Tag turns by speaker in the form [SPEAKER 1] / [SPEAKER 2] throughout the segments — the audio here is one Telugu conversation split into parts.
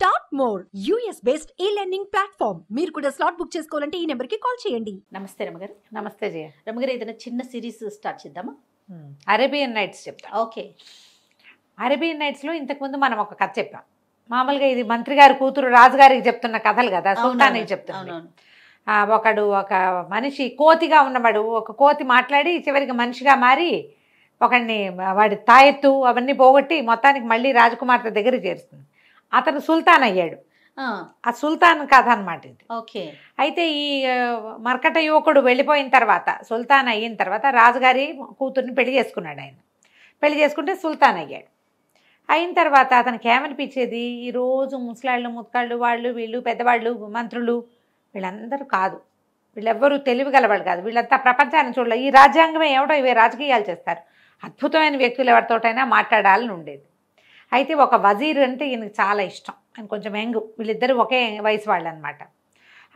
[SPEAKER 1] Start more US based e-learning platform. మీరు కూడా స్లాట్ బుక్ చేసుకోవాలంటే ఈ నెంబర్కి కాల్ చేయండి.
[SPEAKER 2] నమస్తే రమగారు.
[SPEAKER 3] నమస్తే జయ.
[SPEAKER 2] రమగారు, ఏదైనా చిన్న సిరీస్ స్టార్ట్ చేద్దామా?
[SPEAKER 3] అరేబియన్ నైట్స్ చెప్తా.
[SPEAKER 2] ఓకే.
[SPEAKER 3] అరేబియన్ నైట్స్లో ఇంతకుముందు మనం ఒక కథ చెప్పాం. మామూలుగా ఇది మంత్రి గారి కూతురు రాజుగారికి చెప్తున్న కథలు కదా, సుల్తానికి చెప్తున్నాను. ఒక మనిషి కోతిగా ఉన్నవాడు ఒక కోతి మాట్లాడి చివరికి మనిషిగా మారి ఒకడిని వాడి తాయెత్తు అవన్నీ పోగొట్టి మొత్తానికి మళ్ళీ రాజకుమార్తె దగ్గర చేరుస్తుంది. అతను సుల్తాన్ అయ్యాడు. ఆ సుల్తాన్ కథ అనమాట ఇది.
[SPEAKER 2] ఓకే.
[SPEAKER 3] అయితే ఈ మర్కట యువకుడు వెళ్ళిపోయిన తర్వాత, సుల్తాన్ అయిన తర్వాత రాజుగారి కూతుర్ని పెళ్లి చేసుకున్నాడు. ఆయన పెళ్లి చేసుకుంటే సుల్తాన్ అయ్యాడు. అయిన తర్వాత అతనికి ఏమనిపించేది, ఈరోజు ముసలాళ్ళు ముత్కాళ్ళు వాళ్ళు వీళ్ళు పెద్దవాళ్ళు మంత్రులు వీళ్ళందరూ కాదు, వీళ్ళెవ్వరూ తెలివిగలవాళ్ళు కాదు, వీళ్ళంతా ప్రపంచాన్ని చూడాలి, ఈ రాజ్యాంగమే ఏమిటో ఇవే రాజకీయాలు చేస్తారు, అద్భుతమైన వ్యక్తులు ఎవరితోటైనా మాట్లాడాలని ఉండేది. అయితే ఒక వజీర్ అంటే ఈయనకి చాలా ఇష్టం. ఆయన కొంచెం యంగ్, వీళ్ళిద్దరూ ఒకే వయసు వాళ్ళు అనమాట.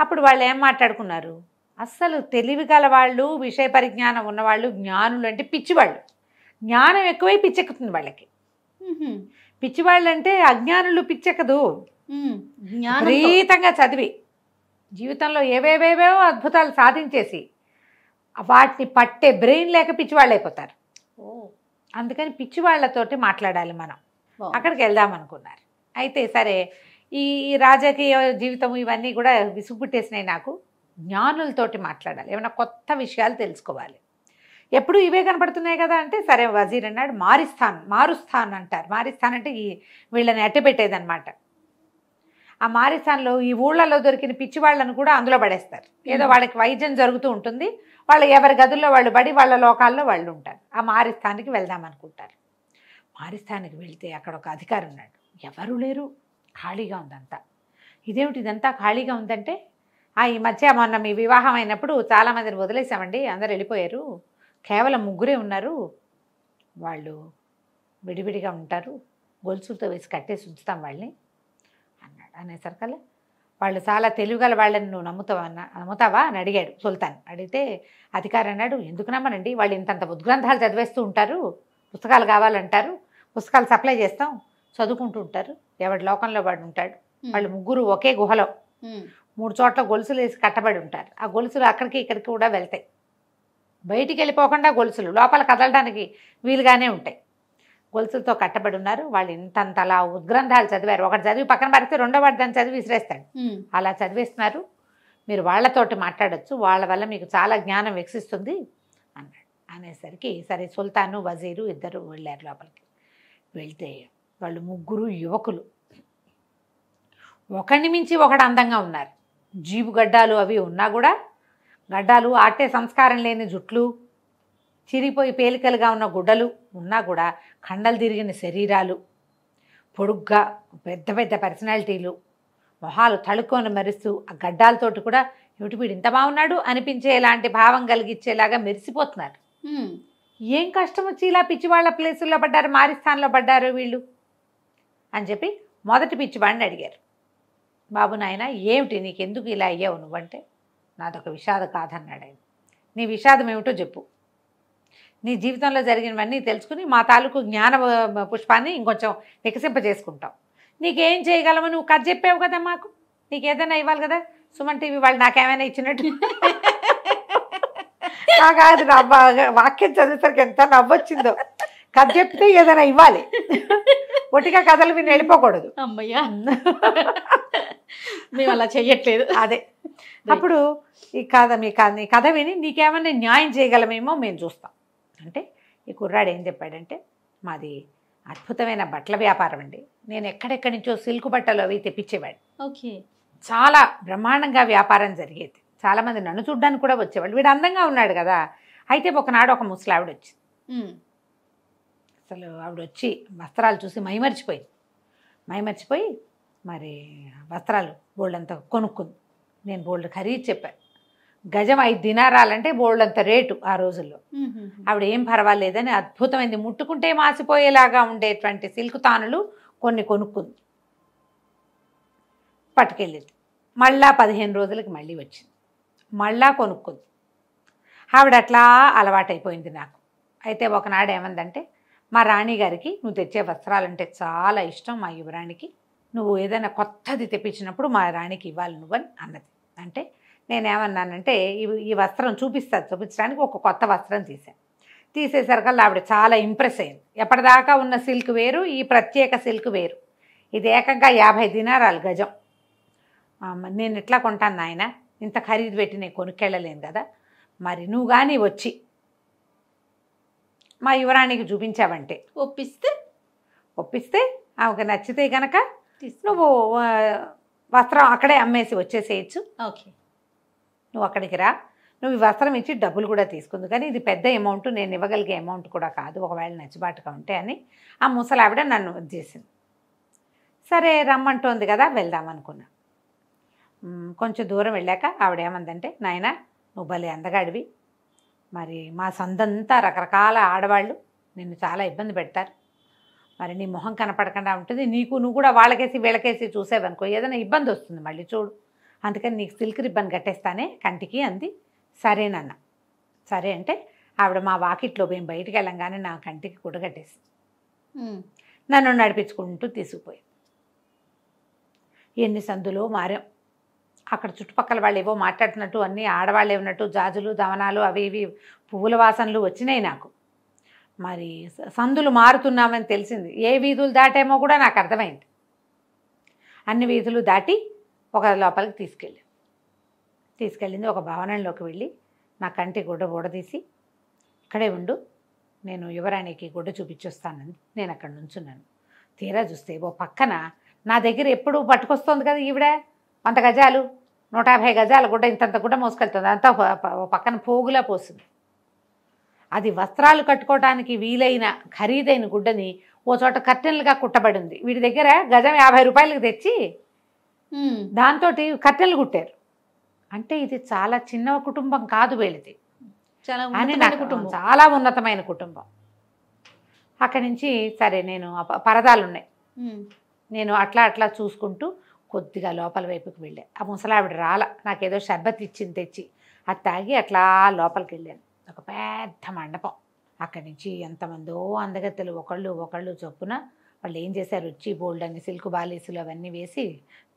[SPEAKER 3] అప్పుడు వాళ్ళు ఏం మాట్లాడుకున్నారు, అస్సలు తెలివిగల వాళ్ళు, విషయ పరిజ్ఞానం ఉన్నవాళ్ళు, జ్ఞానులు అంటే పిచ్చివాళ్ళు, జ్ఞానం ఎక్కువై పిచ్చెక్కుతుంది వాళ్ళకి. పిచ్చివాళ్ళు అంటే అజ్ఞానులు పిచ్చెక్కదు, విపరీతంగా చదివి జీవితంలో ఏవేవేవో అద్భుతాలు సాధించేసి వాటిని పట్టే బ్రెయిన్ లేక పిచ్చివాళ్ళు అయిపోతారు. అందుకని పిచ్చివాళ్లతోటి మాట్లాడాలి మనం. అక్కడికి వెళ్దాం అనుకున్నారు. అయితే సరే, ఈ రాజకీయ జీవితం ఇవన్నీ కూడా విసుగుపుట్టేసినాయి నాకు. జ్ఞానులతోటి మాట్లాడాలి, ఏమైనా కొత్త విషయాలు తెలుసుకోవాలి. ఎప్పుడు ఇవే కనపడుతున్నాయి కదా అంటే సరే వజీర్ అన్నాడు, మారుస్థాన్ అంటారు. మారిస్థాన్ అంటే వీళ్ళని అట్టపెట్టేదన్నమాట. ఆ మారిస్థాన్లో ఈ ఊళ్ళలో దొరికిన పిచ్చి వాళ్ళను కూడా అందులో పడేస్తారు. ఏదో వాళ్ళకి వైద్యం జరుగుతూ ఉంటుంది, వాళ్ళు ఎవరి గదుల్లో వాళ్ళు పడి వాళ్ళ లోకాల్లో వాళ్ళు ఉంటారు. ఆ మారిస్థానికి వెళ్దాం అనుకుంటారు. మారిస్థానికి వెళ్తే అక్కడ ఒక అధికారి ఉన్నాడు, ఎవరు లేరు, ఖాళీగా ఉందంతా. ఇదేమిటి ఇదంతా ఖాళీగా ఉందంటే, ఈ మధ్య మొన్న మీ వివాహం అయినప్పుడు చాలామందిని వదిలేసామండి, అందరు వెళ్ళిపోయారు, కేవలం ముగ్గురే ఉన్నారు, వాళ్ళు విడివిడిగా ఉంటారు, గొలుసులతో వేసి కట్టేసి ఉంచుతాం వాళ్ళని అన్నాడు. అనేసరికల్లా వాళ్ళు చాలా తెలివిగల వాళ్ళని నువ్వు నమ్ముతావా అని అడిగాడు సుల్తాన్. అడిగితే అధికారి అన్నాడు, ఎందుకు నమ్మనండి, వాళ్ళు ఇంతంత ఉద్గ్రంథాలు చదివేస్తూ ఉంటారు, పుస్తకాలు కావాలంటారు, పుస్తకాలు సప్లై చేస్తాం, చదువుకుంటూ ఉంటారు, ఎవరి లోకంలో వాడు ఉంటాడు. వాళ్ళు ముగ్గురు ఒకే గుహలో 3 చోట్ల గొలుసులు వేసి కట్టబడి ఉంటారు. ఆ గొలుసులు అక్కడికి ఇక్కడికి కూడా వెళ్తాయి, బయటికి వెళ్ళిపోకుండా గొలుసులు లోపల కదలడానికి వీలుగానే ఉంటాయి. గొలుసులతో కట్టబడి ఉన్నారు. వాళ్ళు ఇంతంతలా ఉద్గ్రంథాలు చదివారు. ఒకటి చదివి పక్కన పడితే రెండో వాడు దాన్ని చదివి విసిరేస్తాడు. అలా చదివేస్తున్నారు, మీరు వాళ్ళతోటి మాట్లాడచ్చు, వాళ్ళ వల్ల మీకు చాలా జ్ఞానం వికసిస్తుంది అన్నాడు. అనేసరికి సరే సుల్తాను వజీరు ఇద్దరు వెళ్ళారు లోపలికి. వెళ్తే వాళ్ళు ముగ్గురు యువకులు, ఒకడిని మించి ఒకడు అందంగా ఉన్నారు. జీబు గడ్డాలు అవి ఉన్నా కూడా, గడ్డాలు ఆటే సంస్కారం లేని జుట్లు, చిరిగిపోయి పేలికలుగా ఉన్న గుడ్డలు ఉన్నా కూడా, కండలు తిరిగిన శరీరాలు, పొడుగ్గా పెద్ద పెద్ద పర్సనాలిటీలు, మొహాలు తళుక్కొని మెరుస్తూ ఆ గడ్డాలతోటి కూడా ఏమిటి వీడు ఇంత బాగున్నాడు అనిపించేలాంటి భావం కలిగించేలాగా మెరిసిపోతున్నారు. ఏం కష్టం వచ్చి ఇలా పిచ్చివాళ్ళ ప్లేసుల్లో పడ్డారు, మారిస్థాన్లో పడ్డారు వీళ్ళు అని చెప్పి మొదటి పిచ్చివాడిని అడిగారు. బాబు నాయన ఏమిటి, నీకెందుకు ఇలా అయ్యావు నువ్వంటే, నాదొక విషాద కాదు అన్నాడు ఆయన. నీ విషాదం ఏమిటో చెప్పు, నీ జీవితంలో జరిగినవన్నీ తెలుసుకుని మా తాలూకు జ్ఞాన పుష్పాన్ని ఇంకొంచెం వికసింపజేసుకుంటాం. నీకేం చేయగలమో నువ్వు కథ చెప్పావు కదా, మాకు నీకు ఏదైనా ఇవ్వాలి కదా. సుమన్ టీవీ వాళ్ళు నాకేమైనా ఇచ్చినట్టు కాదు, నా వాక్యం చదివేసరికి ఎంత నవ్వొచ్చిందో. కథ చెప్తే ఏదైనా ఇవ్వాలి, ఒట్టిగా కథలు విని వెళ్ళిపోకూడదు.
[SPEAKER 2] అమ్మయ్యా, మేము అలా చెయ్యట్లేదు.
[SPEAKER 3] అదే అప్పుడు ఈ కథ విని నీకేమైనా న్యాయం చేయగలమేమో మేము చూస్తాం అంటే, ఈ కుర్రాడు ఏం చెప్పాడంటే, మాది అద్భుతమైన బట్టల వ్యాపారం అండి, నేను ఎక్కడెక్కడి నుంచో సిల్క్ బట్టలు అవి తెప్పించేవాడు.
[SPEAKER 2] ఓకే.
[SPEAKER 3] చాలా బ్రహ్మాండంగా వ్యాపారం జరిగేది, చాలామంది నన్ను చూడ్డానికి కూడా వచ్చేవాళ్ళు. వీడు అందంగా ఉన్నాడు కదా. అయితే ఒకనాడు ఒక ముసలావిడ వచ్చింది. అసలు ఆవిడ వచ్చి వస్త్రాలు చూసి మైమర్చిపోయి మరి వస్త్రాలు బోల్డంత కొనుక్కుంది. నేను బోల్డ్ ఖరీదు చెప్పాను, గజం 5 దినారాలంటే బోల్డంత రేటు ఆ రోజుల్లో. ఆవిడ ఏం పర్వాలేదని అద్భుతమైంది, ముట్టుకుంటే మాసిపోయేలాగా ఉండేటువంటి సిల్క్ తానులు కొన్ని కొనుక్కుంది, పట్టుకెళ్ళింది. మళ్ళా 15 రోజులకి మళ్ళీ వచ్చింది, మళ్ళా కొనుక్కుంది. ఆవిడ అట్లా అలవాటైపోయింది నాకు. అయితే ఒకనాడు ఏమందంటే, మా రాణి గారికి నువ్వు తెచ్చే వస్త్రాలంటే చాలా ఇష్టం, మా యువరాణికి నువ్వు ఏదైనా కొత్తది తెప్పించినప్పుడు మా రాణికి ఇవ్వాలి నువ్వని అన్నది. అంటే నేనేమన్నానంటే ఈ వస్త్రం చూపించడానికి ఒక కొత్త వస్త్రం తీసేసరికల్లా ఆవిడ చాలా ఇంప్రెస్ అయింది. ఎప్పటిదాకా ఉన్న సిల్క్ వేరు, ఈ ప్రత్యేక సిల్క్ వేరు. ఇది ఏకంగా 50 దినారాలు గజం. నేను ఎట్లా కొంటాను నాయన, ఇంత ఖరీదు పెట్టి నేను కొనుక్కెళ్ళలేను కదా, మరి నువ్వు కానీ వచ్చి మా యువరాణికి చూపించావంటే ఒప్పిస్తే ఆమెకు నచ్చితే కనుక నువ్వు వస్త్రం అక్కడే అమ్మేసి వచ్చేసేయచ్చు.
[SPEAKER 2] ఓకే,
[SPEAKER 3] నువ్వు అక్కడికి రా, నువ్వు ఈ వస్త్రం ఇచ్చి డబ్బులు కూడా తీసుకుంది, కానీ ఇది పెద్ద అమౌంట్, నేను ఇవ్వగలిగే అమౌంట్ కూడా కాదు, ఒకవేళ నచ్చుబాటుగా ఉంటే అని ఆ ముసలావిడ నన్ను చేసింది. సరే రమ్మంటోంది కదా, వెళ్దాం అనుకున్నా. కొంచెం దూరం వెళ్ళాక ఆవిడ ఏమందంటే, నాయన నువ్వు భలే అందగాడివి, మరి మా సందంతా రకరకాల ఆడవాళ్ళు నిన్ను చాలా ఇబ్బంది పెడతారు, మరి నీ మొహం కనపడకుండా ఉంటుంది, నువ్వు కూడా వాళ్ళకేసి వీళ్ళకేసి చూసేవనుకో ఏదైనా ఇబ్బంది వస్తుంది మళ్ళీ చూడు, అందుకని నీకు సిల్క్ రిబ్బన్ కట్టేస్తానే కంటికి అంది. సరేనన్న. సరే అంటే ఆవిడ మా వాకిట్లో మేము బయటికి వెళ్ళంగానే నా కంటికి గుడ్డ కట్టేసి నన్ను నడిపించుకుంటూ తీసుకుపోయింది. ఎన్ని సందులో మారాం. అక్కడ చుట్టుపక్కల వాళ్ళు ఏవో మాట్లాడుతున్నట్టు, అన్నీ ఆడవాళ్ళు ఏమన్నట్టు, జాజులు దవనాలు అవి ఇవి పువ్వుల వాసనలు వచ్చినాయి నాకు. మరి సందులు మారుతున్నామని తెలిసింది. ఏ వీధులు దాటేమో కూడా నాకు అర్థమైంది. అన్ని వీధులు దాటి ఒక లోపలికి తీసుకెళ్ళింది. ఒక భవనంలోకి వెళ్ళి నా కంటి గుడ్డ బూడదీసి, ఇక్కడే ఉండు, నేను యువరాణికి గుడ్డ చూపించొస్తానని నేను అక్కడ నుంచున్నాను. తీరా చూస్తే ఓ పక్కన నా దగ్గర ఎప్పుడు పట్టుకొస్తుంది కదా ఈవిడ, 100 గజాలు 150 గజాల గుడ్డ, ఇంతంత గుడ్డ మోసుకెళ్తుంది, అంతా పక్కన పోగులా పోస్తుంది. అది వస్త్రాలు కట్టుకోవడానికి వీలైన ఖరీదైన గుడ్డని ఓ చోట కర్టెన్లుగా కుట్టబడి ఉంది. వీడి దగ్గర గజం 50 రూపాయలకి తెచ్చి దాంతో కర్టెన్లు కుట్టారు. అంటే ఇది చాలా చిన్న కుటుంబం కాదు వీళ్ళది, చాలా ఉన్నతమైన కుటుంబం. అక్కడి నుంచి సరే నేను పరదాలు ఉన్నాయి, నేను అట్లా చూసుకుంటూ కొద్దిగా లోపల వైపుకి వెళ్ళాను. ఆ ముసలావిడ నాకేదో షర్బత్ ఇచ్చింది తెచ్చి, అది తాగి అట్లా లోపలికి వెళ్ళాను. ఒక పెద్ద మండపం. అక్కడి నుంచి ఎంతమందో అందగత్తెలు ఒకళ్ళు చొప్పున వాళ్ళు ఏం చేశారు, వచ్చి బోల్డ్ అని సిల్క్ బాలీసులు అవన్నీ వేసి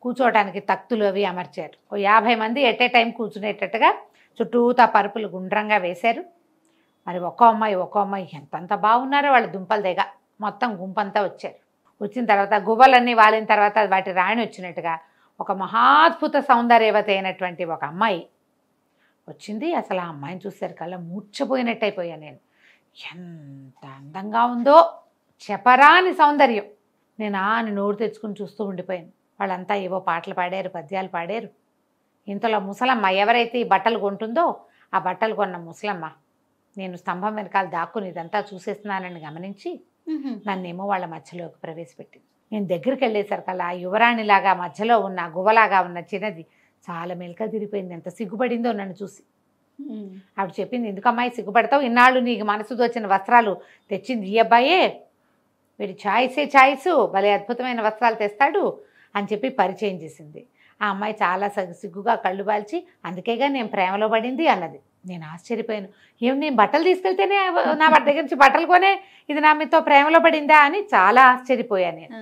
[SPEAKER 3] కూర్చోవడానికి తక్తులు అవి అమర్చారు. ఓ 50 మంది ఎట్ ఏ టైం కూర్చునేటట్టుగా చుట్టూతా పరుపులు గుండ్రంగా వేశారు. మరి ఒక్కో అమ్మాయి ఎంతంత బాగున్నారో వాళ్ళు దుంపల దగ్గర మొత్తం గుంపంతా వచ్చారు. వచ్చిన తర్వాత గువ్వలన్నీ వాలిన తర్వాత వాటి రాణి వచ్చినట్టుగా ఒక మహాద్భుత సౌందర్యవతి అయినటువంటి ఒక అమ్మాయి వచ్చింది. అసలు ఆ అమ్మాయిని చూసారు కల్లా మూర్ఛపోయినట్టు అయిపోయాను నేను. ఎంత అందంగా ఉందో, చెప్పరాని సౌందర్యం. నేను అని నోరు తెచ్చుకుని చూస్తూ ఉండిపోయాను. వాళ్ళంతా ఏవో పాటలు పాడారు, పద్యాలు పాడారు. ఇంతలో ముసలమ్మ ఎవరైతే ఈ బట్టలు కొంటుందో ఆ బట్టలు కొన్న ముసలమ్మ నేను స్తంభం వెనకాల దాక్కుని ఇదంతా చూసేస్తున్నానని గమనించి నన్నేమో వాళ్ళ మధ్యలోకి ప్రవేశపెట్టింది. నేను దగ్గరికి వెళ్ళేసరికల్లా ఆ యువరాణిలాగా మధ్యలో ఉన్న గువ్వలాగా ఉన్న చిన్నది చాలా మెలక తిరిగిపోయింది. ఎంత సిగ్గుపడిందో నన్ను చూసి. ఆవిడ చెప్పింది, ఎందుకమ్మాయి సిగ్గుపడతావు, ఇన్నాళ్ళు నీకు మనసు దోచిన వస్త్రాలు తెచ్చింది ఈ అబ్బాయే, వీడి ఛాయిస్, భలే అద్భుతమైన వస్త్రాలు తెస్తాడు అని చెప్పి పరిచయం చేసింది. ఆ అమ్మాయి చాలా సిగ్గుగా కళ్ళు బాల్చి, అందుకేగా నేను ప్రేమలో పడింది అన్నది. నేను ఆశ్చర్యపోయాను. నేను బట్టలు తీసుకెళ్తేనే నా దగ్గర నుంచి బట్టలు కొనే ఇది నా మీతో ప్రేమలో పడిందా అని చాలా ఆశ్చర్యపోయాను నేను.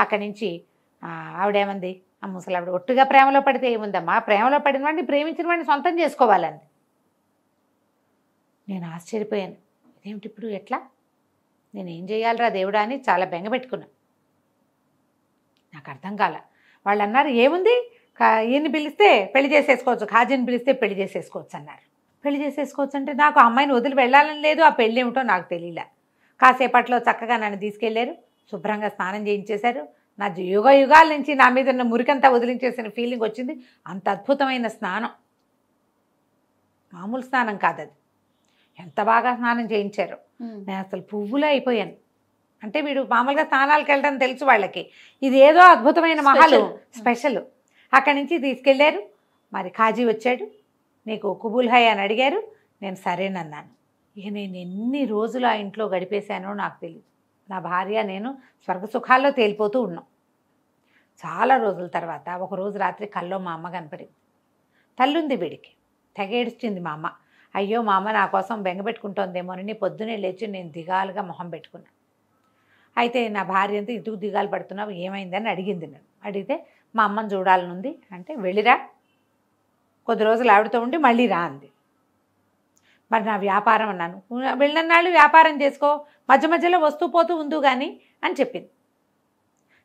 [SPEAKER 3] అక్కడి నుంచి ఆవిడేమంది, ఆ ముసలావిడ, ఒట్టుగా ప్రేమలో పడితే ఏముందమ్మా, ప్రేమలో పడిన వాడిని ప్రేమించిన వాడిని సొంతం చేసుకోవాలంది. నేను ఆశ్చర్యపోయాను. ఇదేమిటి ఇప్పుడు ఎట్లా, నేనేం చేయాలరా దేవుడా అని చాలా బెంగ పెట్టుకున్నా. నాకు అర్థం కాల. వాళ్ళు అన్నారు, ఏముంది ఈయన్ని పిలిస్తే పెళ్లి చేసేసుకోవచ్చు, ఖాజీని పిలిస్తే పెళ్లి చేసేసుకోవచ్చు అన్నారు. పెళ్లి చేసేసుకోవచ్చు అంటే నాకు ఆ అమ్మాయిని వదిలి వెళ్ళాలని లేదు, ఆ పెళ్ళి ఏమిటో నాకు తెలియలే. కాసేపట్లో చక్కగా నన్ను తీసుకెళ్లారు, శుభ్రంగా స్నానం చేయించేశారు. నా యుగాల నుంచి నా మీద ఉన్న మురికంతా వదిలించేసిన ఫీలింగ్ వచ్చింది. అంత అద్భుతమైన స్నానం, మామూలు స్నానం కాదు అది. ఎంత బాగా స్నానం చేయించారు. నేను అసలు పువ్వులే అయిపోయాను. అంటే వీడు మామూలుగా స్నానాలకు వెళ్ళడం తెలుసు వాళ్ళకి, ఇది ఏదో అద్భుతమైన మహాలు స్పెషల్. అక్కడి నుంచి తీసుకెళ్ళారు. మరి ఖాజీ వచ్చాడు, నీకు కుబుల్ హై అని అడిగారు. నేను సరేనన్నాను. ఇక నేను ఎన్ని రోజులు ఆ ఇంట్లో గడిపేశానో నాకు తెలియదు. నా భార్య నేను స్వర్గసుఖాల్లో తేలిపోతూ ఉన్నాం. చాలా రోజుల తర్వాత ఒకరోజు రాత్రి కల్లో మా అమ్మ కనపడింది. తల్లుంది వీడికి, తెగేడుస్తుంది మా అమ్మ. అయ్యో మా అమ్మ నా కోసం బెంగపెట్టుకుంటోందేమోనని పొద్దునే లేచి నేను దిగాలుగా మొహం పెట్టుకున్నాను. అయితే నా భార్య అంతా ఇంటికి దిగాలు పడుతున్నావు ఏమైందని అడిగింది. నన్ను అడిగితే మా అమ్మని చూడాలనుంది అంటే వెళ్ళిరా, కొద్ది రోజులు ఆవిడతో ఉండి మళ్ళీ రా అంది. మరి నా వ్యాపారం అన్నాను. వెళ్ళినాళ్ళు వ్యాపారం చేసుకో, మధ్య మధ్యలో వస్తూ పోతూ ఉండు కానీ అని చెప్పింది.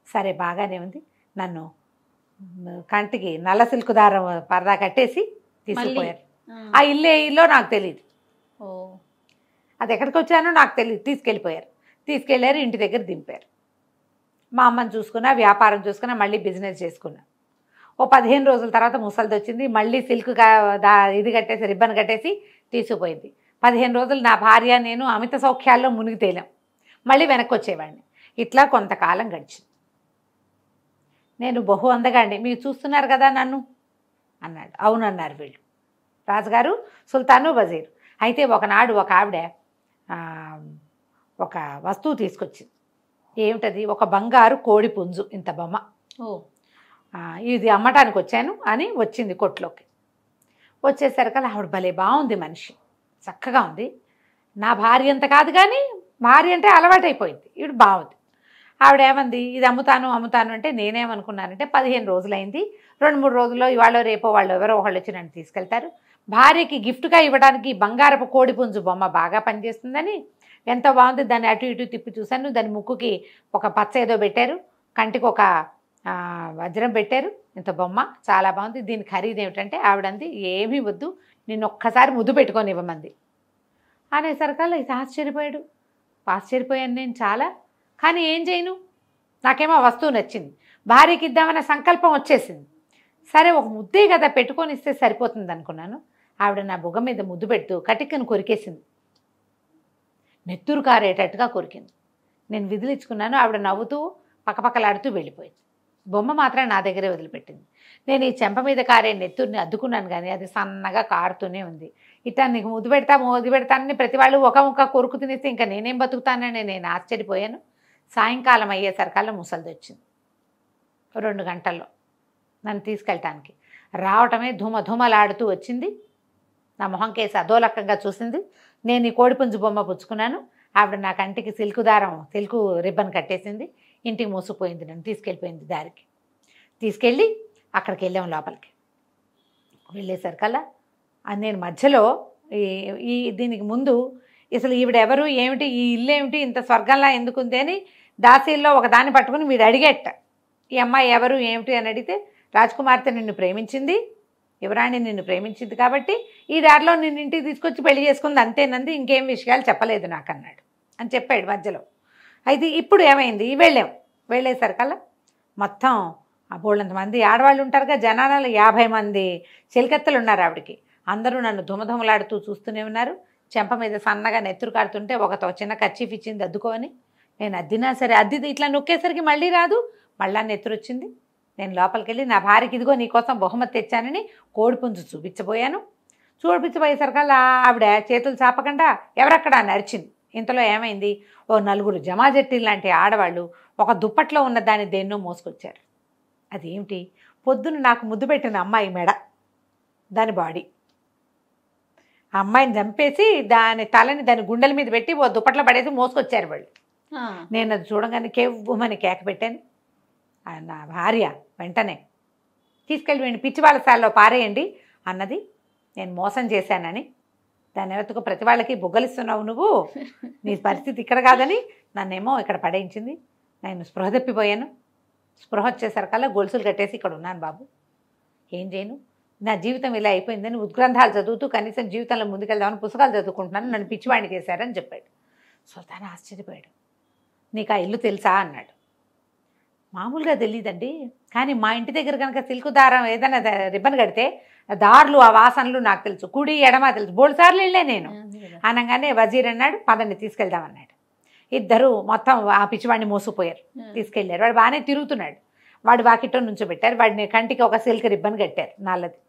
[SPEAKER 3] సరే బాగానే ఉంది. నన్ను కంటికి నల్ల సిల్క్ దారం పరదా కట్టేసి తీసుకుపోయారు. ఆ ఇల్లో నాకు తెలియదు, అది ఎక్కడికి వచ్చానో నాకు తెలియదు. తీసుకెళ్ళారు, ఇంటి దగ్గర దింపారు. మా అమ్మని చూసుకున్నా, వ్యాపారం చూసుకున్నా, మళ్ళీ బిజినెస్ చేసుకున్నా. ఓ 15 రోజుల తర్వాత ముసలిది వచ్చింది. మళ్ళీ సిల్క్ ఇది కట్టేసి రిబ్బన్ కట్టేసి తీసుకుపోయింది. 15 రోజులు నా భార్య నేను అమిత సౌఖ్యాల్లో మునిగి తేలాం. మళ్ళీ వెనక్కి వచ్చేవాడిని. ఇట్లా కొంతకాలం గడిచింది. నేను బహు అందగాండి, మీరు చూస్తున్నారు కదా నన్ను అన్నాడు. అవునన్నారు వీళ్ళు, రాజుగారు, సుల్తాను, వజీరు. అయితే ఒకనాడు ఒక ఆవిడ ఒక వస్తువు తీసుకొచ్చింది. ఏమిటది? ఒక బంగారు కోడి పుంజు ఇంత బొమ్మ. ఇది అమ్మటానికి వచ్చాను అని వచ్చింది కొట్లోకి. వచ్చేసరికల్లా ఆవిడ భలే బాగుంది, మనిషి చక్కగా ఉంది. నా భార్య అంత కాదు కానీ భార్య అంటే అలవాటైపోయింది. ఈవిడ బాగుంది. ఆవిడ ఏమంది, ఇది అమ్ముతాను అంటే నేనేమనుకున్నానంటే 15 రోజులైంది, 2-3 రోజుల్లో ఇవాళ రేపో వాళ్ళు ఎవరో ఒకళ్ళు వచ్చి నన్ను తీసుకెళ్తారు. భార్యకి గిఫ్ట్గా ఇవ్వడానికి బంగారపు కోడి పుంజు బొమ్మ బాగా పనిచేస్తుందని ఎంతో బాగుంది. దాన్ని అటు ఇటు తిప్పి చూశాను. దాని ముక్కుకి ఒక పచ్చ ఏదో పెట్టారు, కంటికి ఒక వజ్రం పెట్టారు. ఇంత బొమ్మ చాలా బాగుంది. దీని ఖరీదు ఏమిటంటే ఆవిడంది, ఏమీ వద్దు, నిన్ను ఒక్కసారి ముద్దు పెట్టుకొని ఇవ్వమంది అనేసరికల్లా ఇది ఆశ్చర్యపోయాను నేను చాలా. కానీ ఏం చేయను, నాకేమో ఆ వస్తువు నచ్చింది, భార్యకి ఇద్దామన్న సంకల్పం వచ్చేసింది. సరే ఒక ముద్దే కదా పెట్టుకొని ఇస్తే సరిపోతుంది అనుకున్నాను. ఆవిడ నా బుగ్గ మీద ముద్దు పెడుతూ కటిక్కను కొరికేసింది. నెత్తురు కారేటట్టుగా కొరికింది. నేను విదిలించుకున్నాను. ఆవిడ నవ్వుతూ పక్కపక్కలాడుతూ వెళ్ళిపోయింది. బొమ్మ మాత్రం నా దగ్గరే వదిలిపెట్టింది. నేను ఈ చెంప మీద కారే నెత్తుర్ని అద్దుకున్నాను కానీ అది సన్నగా కారుతూనే ఉంది. ఇట్లా నీకు ముద్దు పెడతానని ప్రతి వాళ్ళు ఒక ముక్క కొరుకు తినేస్తే ఇంకా నేనేం బతుకుతానని నేను ఆశ్చర్యపోయాను. సాయంకాలం అయ్యేసరికల్లా ముసలిది వచ్చింది. 2 గంటల్లో నన్ను తీసుకెళ్ళటానికి రావటమే ధూమధూమలాడుతూ వచ్చింది. నా మొహం కేసి అధోలకంగా చూసింది. నేను ఈ కోడిపుంజు బొమ్మ పుచ్చుకున్నాను. ఆవిడ నా కంటికి సిల్కు రిబ్బన్ కట్టేసింది. ఇంటికి మోసుకుపోయింది. నన్ను తీసుకెళ్ళిపోయింది. దారికి తీసుకెళ్ళి అక్కడికి వెళ్ళాము. లోపలికి వెళ్ళేసరికల్లా నేను మధ్యలో దీనికి ముందు అసలు ఈవిడ ఎవరు ఏమిటి, ఈ ఇల్లు ఏమిటి, ఇంత స్వర్గంలా ఎందుకుంది అని దాసీల్లో ఒక దాన్ని పట్టుకుని వీడు అడిగేట, ఈ అమ్మాయి ఎవరు ఏమిటి అని అడిగితే, రాజకుమార్తె నిన్ను ప్రేమించింది, యువరాణి నిన్ను ప్రేమించింది కాబట్టి ఈ దారిలో నిన్ను ఇంటికి తీసుకొచ్చి పెళ్లి చేసుకుంది అంతేనంది, ఇంకేం విషయాలు చెప్పలేదు నాకు అన్నాడు అని చెప్పాడు మధ్యలో. అయితే ఇప్పుడు ఏమైంది, వెళ్ళేసరికల్లా మొత్తం బోళ్ళంత మంది ఆడవాళ్ళు ఉంటారుగా జనాలలో 50 మంది చెలికత్తలు ఉన్నారు ఆవిడకి. అందరూ నన్ను ధుమధుమలాడుతూ చూస్తూనే ఉన్నారు. చెంప మీద సన్నగా నెత్తురు కాడుతుంటే ఒకతో చిన్న కర్చీఫ్ ఇచ్చింది అద్దుకోని. నేను అద్దినా సరే ఇట్లా నొక్కేసరికి మళ్ళీ రాదు, మళ్ళా నెత్తురు వచ్చింది. నేను లోపలికి వెళ్ళి నా భార్యకి ఇదిగో నీకోసం బహుమతి తెచ్చానని కోడిపుంజు చూపించబోయేసరికల్లా ఆవిడ చేతులు చాపకుండా ఎవరక్కడ అని అరిచింది. ఇంతలో ఏమైంది, ఓ 4 జమాజట్టీలు లాంటి ఆడవాళ్ళు ఒక దుప్పట్లో ఉన్న దాన్ని దేన్నో మోసుకొచ్చారు. అదేమిటి, పొద్దున్న నాకు ముద్దు పెట్టిన అమ్మాయి మెడ, దాని బాడీ. ఆ అమ్మాయిని చంపేసి దాని తలని దాని గుండెల మీద పెట్టి ఓ దుప్పట్లో పడేసి మోసుకొచ్చారు వాళ్ళు. నేను అది చూడగానే కేవ్వమని కేక పెట్టాను. నా భార్య వెంటనే తీసుకెళ్ళి పిచ్చి వాళ్ళ స్థాయిలో పారేయండి అన్నది. నేను మోసం చేశానని, దాని ఎవరికో ప్రతి వాళ్ళకి బుగ్గలిస్తున్నావు నువ్వు, నీ పరిస్థితి ఇక్కడ కాదని నన్నేమో ఇక్కడ పడేయించింది. నేను స్పృహ తప్పిపోయాను. స్పృహ వచ్చేసరికల్లా గొలుసులు కట్టేసి ఇక్కడ ఉన్నాను బాబు, ఏం చేయను, నా జీవితం ఇలా అయిపోయిందని ఉద్గ్రంథాలు చదువుతూ కనీసం జీవితంలో ముందుకెళ్దామని పుస్తకాలు చదువుకుంటున్నాను, నన్ను పిచ్చివాడిని చేశారని చెప్పాడు. సుల్తాన్ ఆశ్చర్యపోయాడు. నీకు ఆ ఇల్లు తెలుసా అన్నాడు. మామూలుగా తెలియదండి, కానీ మా ఇంటి దగ్గర కనుక సిల్కు దారం ఏదైనా రిబ్బన్ కడితే దారులు ఆ వాసనలు నాకు తెలుసు, కుడి ఎడమ తెలుసు, 3 సార్లు వెళ్ళే నేను అనగానే వజీర్ అన్నాడు, పదండి తీసుకెళ్దామన్నాడు. ఇద్దరు మొత్తం ఆ పిచ్చివాడిని మోసుకుపోయారు, తీసుకెళ్ళారు. వాడు బాగానే తిరుగుతున్నాడు. వాడు వాకిట్లో నుంచోబెట్టారు. వాడిని కంటికి ఒక సిల్క్ రిబ్బన్ కట్టారు నల్లది.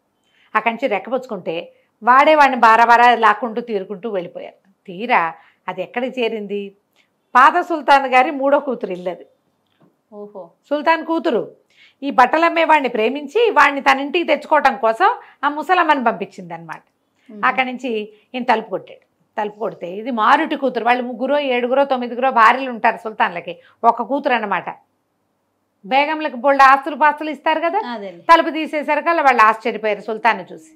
[SPEAKER 3] ఆ కంచి రెక్కపుచ్చుకుంటే వాడే వాడిని బారా లాక్కుంటూ తీరుకుంటూ వెళ్ళిపోయారు. తీరా అది ఎక్కడికి చేరింది, పాత సుల్తాన్ గారి 3వ కూతురు ఇల్లు అది.
[SPEAKER 2] ఓహో,
[SPEAKER 3] సుల్తాన్ కూతురు ఈ బట్టలమ్మే వాడిని ప్రేమించి వాడిని తన ఇంటికి తెచ్చుకోవటం కోసం ఆ ముసలమ్మని పంపించింది అనమాట. అక్కడి నుంచి ఈయన తలుపు కొట్టాడు. తలుపు కొడితే ఇది మారుటి కూతురు. వాళ్ళు 3, 7, 9 భార్యలు ఉంటారు సుల్తాన్లకి, ఒక కూతురు అన్నమాట. బేగంలకు బోల్డ్ ఆస్తులు పాస్తులు ఇస్తారు కదా.
[SPEAKER 2] అదే
[SPEAKER 3] తలుపు తీసేసరికల్లా వాళ్ళు ఆశ్చర్యపోయారు సుల్తాన్ని చూసి.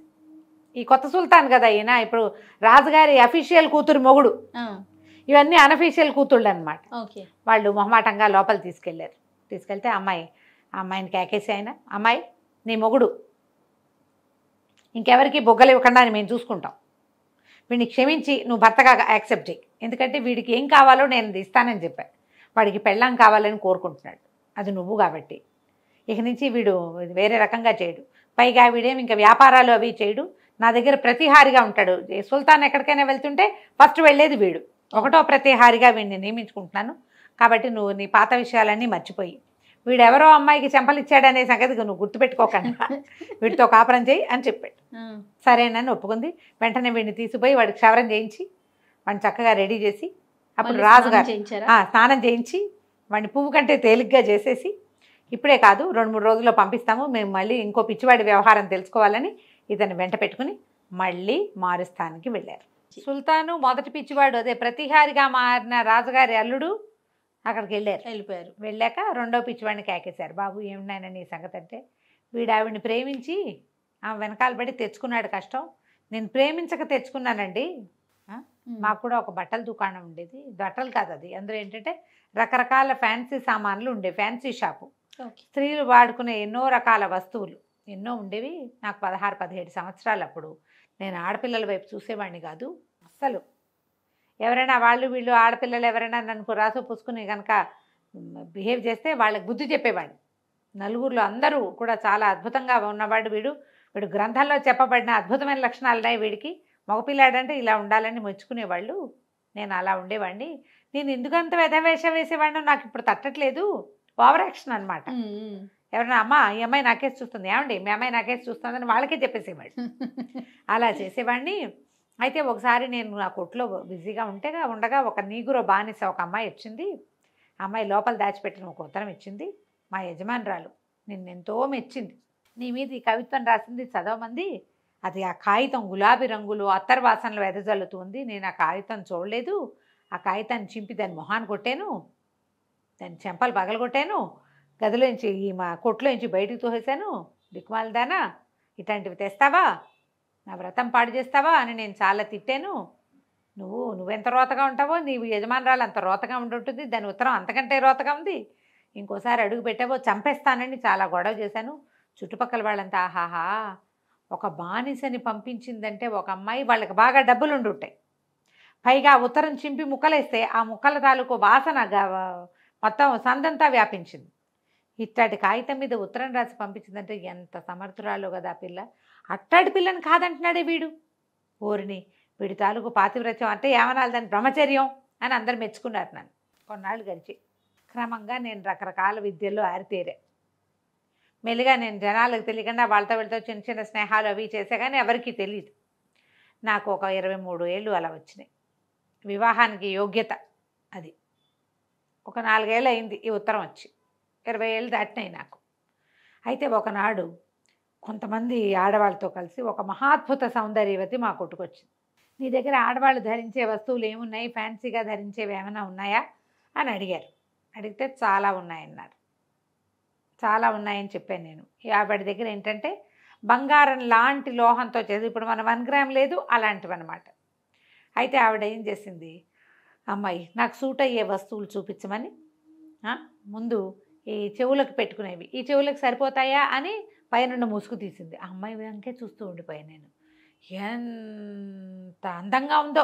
[SPEAKER 3] ఈ కొత్త సుల్తాన్ కదా ఈయన, ఇప్పుడు రాజుగారి అఫీషియల్ కూతురు మొగుడు, ఇవన్నీ అనఫీషియల్ కూతుళ్ళు అనమాట.
[SPEAKER 2] ఓకే.
[SPEAKER 3] వాళ్ళు మొహమాటంగా లోపల తీసుకెళ్ళారు. తీసుకెళ్తే అమ్మాయిని కేకేసి ఆయన, అమ్మాయి నీ మొగుడు ఇంకెవరికి బొగ్గలు ఇవ్వకుండా అని మేము చూసుకుంటాం, వీడిని క్షమించి నువ్వు భర్తగా యాక్సెప్ట్ చేయి, ఎందుకంటే వీడికి ఏం కావాలో నేను ఇస్తానని చెప్పాను, వాడికి పెళ్ళాం కావాలని కోరుకుంటున్నాడు, అది నువ్వు కాబట్టి ఇక నుంచి వీడు వేరే రకంగా చేయడు, పైగా వీడేమి ఇంకా వ్యాపారాలు అవి చేయడు, నా దగ్గర ప్రతిహారిగా ఉంటాడు. సుల్తాన్ ఎక్కడికైనా వెళ్తుంటే ఫస్ట్ వెళ్ళేది వీడు, ఒకటో ప్రతిహారిగా వీడిని నియమించుకుంటున్నాను, కాబట్టి నువ్వు నీ పాత విషయాలన్నీ మర్చిపోయి వీడెవరో అమ్మాయికి చెంపలిచ్చాడనే సంగతి నువ్వు గుర్తుపెట్టుకోకుండా వీడితో కాపురం చేయి అని చెప్పాడు. సరేనని ఒప్పుకుంది. వెంటనే వీడిని తీసుకుపోయి వాడికి క్షవరం చేయించి వాడిని చక్కగా రెడీ చేసి, అప్పుడు రాజుగారు స్నానం చేయించి వాడిని పువ్వు కంటే తేలిగ్గా చేసేసి, ఇప్పుడే కాదు 2-3 రోజుల్లో పంపిస్తాము, మేము మళ్ళీ ఇంకో పిచ్చివాడి వ్యవహారం తెలుసుకోవాలని ఇతను వెంట పెట్టుకుని మళ్ళీ మారుస్థానికి వెళ్ళారు. సుల్తాను మొదటి పిచ్చివాడు, అదే ప్రతిహారిగా మారిన రాజుగారి అల్లుడు అక్కడికి వెళ్ళిపోయారు. వెళ్ళాక రెండో పిచ్చివాడిని కేకేశారు, బాబు ఏమినాయన నీ సంగతి అంటే, వీడు ఆవిడని ప్రేమించి ఆమె వెనకాల పడి తెచ్చుకున్నాడు కష్టం, నేను ప్రేమించక తెచ్చుకున్నానండి. మాకు కూడా ఒక బట్టల దుకాణం ఉండేది, బట్టలు కాదు అది, అందులో ఏంటంటే రకరకాల ఫ్యాన్సీ సామాన్లు ఉండే ఫ్యాన్సీ షాపు, స్త్రీలు వాడుకునే ఎన్నో రకాల వస్తువులు ఎన్నో ఉండేవి. నాకు 16-17 సంవత్సరాలు. అప్పుడు నేను ఆడపిల్లల వైపు చూసేవాడిని కాదు అస్సలు. ఎవరైనా వాళ్ళు వీళ్ళు ఆడపిల్లలు ఎవరైనా నన్ను రాసు పూసుకుని కనుక బిహేవ్ చేస్తే వాళ్ళకి బుద్ధి చెప్పేవాడిని. నలుగురిలో అందరూ కూడా చాలా అద్భుతంగా ఉన్నవాడు వీడు గ్రంథాల్లో చెప్పబడిన అద్భుతమైన లక్షణాలు ఉన్నాయి వీడికి, మగపిల్లాడంటే ఇలా ఉండాలని మెచ్చుకునేవాళ్ళు, నేను అలా ఉండేవాడిని. నేను ఎందుకంత వ్యధవేషం వేసేవాడినో నాకు ఇప్పుడు తట్టట్లేదు, ఓవర్ యాక్షన్ అనమాట. ఎవరైనా అమ్మ ఈ అమ్మాయి నాకేసి చూస్తుంది, ఏమండి మీ అమ్మాయి నాకేసి చూస్తుందని వాళ్ళకే చెప్పేసేవాడు, అలా చేసేవాడిని. అయితే ఒకసారి నేను నా కొట్లో బిజీగా ఉండగా ఒక నీగురో బానిస ఒక అమ్మాయి వచ్చింది. అమ్మాయి లోపల దాచిపెట్టిన ఒక ఉత్తరం ఇచ్చింది. మా యజమానురాలు నిన్నెంతో మెచ్చింది, నీ మీద ఈ కవిత్వం రాసింది చదవమంది, అది ఆ కాగితం గులాబీ రంగులు అత్తర్ వాసనలు వెదజల్లుతుంది, నేను ఆ కాగితం చూడలేదు, ఆ కాగితాన్ని చింపి దాని మొహాన్ని కొట్టాను, దాని చెంపలు పగలగొట్టాను, గదిలోంచి మా కొట్లోంచి బయటికి తోసేశాను, దిక్కుమాలదానా ఇట్లాంటివి తెస్తావా, నా వ్రతం పాడు చేస్తావా అని నేను చాలా తిట్టాను, నువ్వెంత రోతగా ఉంటావో నీ యజమానురాలు అంత రోతగా ఉంటుంటుంది, దాని ఉత్తరం అంతకంటే రోతగా ఉంది, ఇంకోసారి అడుగు పెట్టావో చంపేస్తానని చాలా గొడవ చేశాను. చుట్టుపక్కల వాళ్ళంతా ఆహాహా, ఒక బానిసని పంపించిందంటే ఒక అమ్మాయి, వాళ్ళకి బాగా డబ్బులు ఉండుంటాయి, పైగా ఉత్తరం చింపి ముక్కలేస్తే ఆ ముక్కల తాలూకు వాసన మొత్తం సందంతా వ్యాపించింది, ఇట్లాంటి కాగితం మీద ఉత్తరం రాసి పంపించిందంటే ఎంత సమర్థురాలో కదా ఆ పిల్ల, అట్టాడి పిల్లని కాదంటున్నాడే వీడు, ఓరిని వీడి తాలూకు పాతివ్రత్యం అంటే ఏమనాలి దాని బ్రహ్మచర్యం అని అందరు మెచ్చుకున్నారు నన్ను. కొన్నాళ్ళు గడిచి క్రమంగా నేను రకరకాల విద్యల్లో ఆరితేరా. మెల్లిగా నేను జనాలకు తెలియకుండా వాళ్ళతో వీళ్ళతో చిన్న చిన్న స్నేహాలు అవి చేసే కానీ ఎవరికీ తెలియదు. నాకు ఒక 23 ఏళ్ళు అలా వచ్చినాయి, వివాహానికి యోగ్యత. అది ఒక 4 ఏళ్ళు అయింది ఈ ఉత్తరం వచ్చి, 20 ఏళ్ళు దాటినాయి నాకు. అయితే ఒకనాడు కొంతమంది ఆడవాళ్ళతో కలిసి ఒక మహాద్భుత సౌందర్యవతి మా కొట్టుకొచ్చింది. నీ దగ్గర ఆడవాళ్ళు ధరించే వస్తువులు ఏమున్నాయి, ఫ్యాన్సీగా ధరించేవి ఏమైనా ఉన్నాయా అని అడిగారు. అడిగితే చాలా ఉన్నాయన్నారు. చాలా ఉన్నాయని చెప్పాను నేను. ఆవిడ దగ్గర ఏంటంటే బంగారం లాంటి లోహంతో చేసి, ఇప్పుడు మన 1 గ్రామ్ లేదు అలాంటివి అనమాట. అయితే ఆవిడ ఏం చేసింది, అమ్మాయి నాకు సూట్ అయ్యే వస్తువులు చూపించమని ముందు ఈ చెవులకు పెట్టుకునేవి, ఈ చెవులకు సరిపోతాయా అని పైన ముసుగు తీసింది. ఆ అమ్మాయి వెనకే చూస్తూ ఉండిపోయాను నేను, ఎంత అందంగా ఉందో,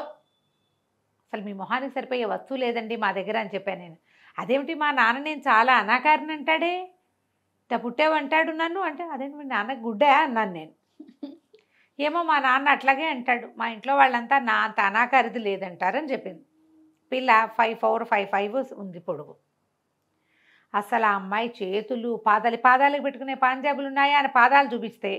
[SPEAKER 3] అసలు మీ మొహానికి సరిపోయే వస్తువు లేదండి మా దగ్గర అని చెప్పాను నేను. అదేమిటి మా నాన్న నేను చాలా అనాకారిని అంటాడే, ఇట్లా పుట్టావంటాడు నన్ను అంటే, అదేంటి మీ నాన్నకు గుడ్డా అన్నాను నేను. ఏమో మా నాన్న అట్లాగే అంటాడు, మా ఇంట్లో వాళ్ళంతా నా అంత అనాకారిది లేదంటారని చెప్పింది. పిల్ల 5'4", 5'5" ఉంది పొడుగు. అసలు ఆ అమ్మాయి చేతులు పాదాలకు పెట్టుకునే పాంజాబులు ఉన్నాయా అని పాదాలు చూపిస్తే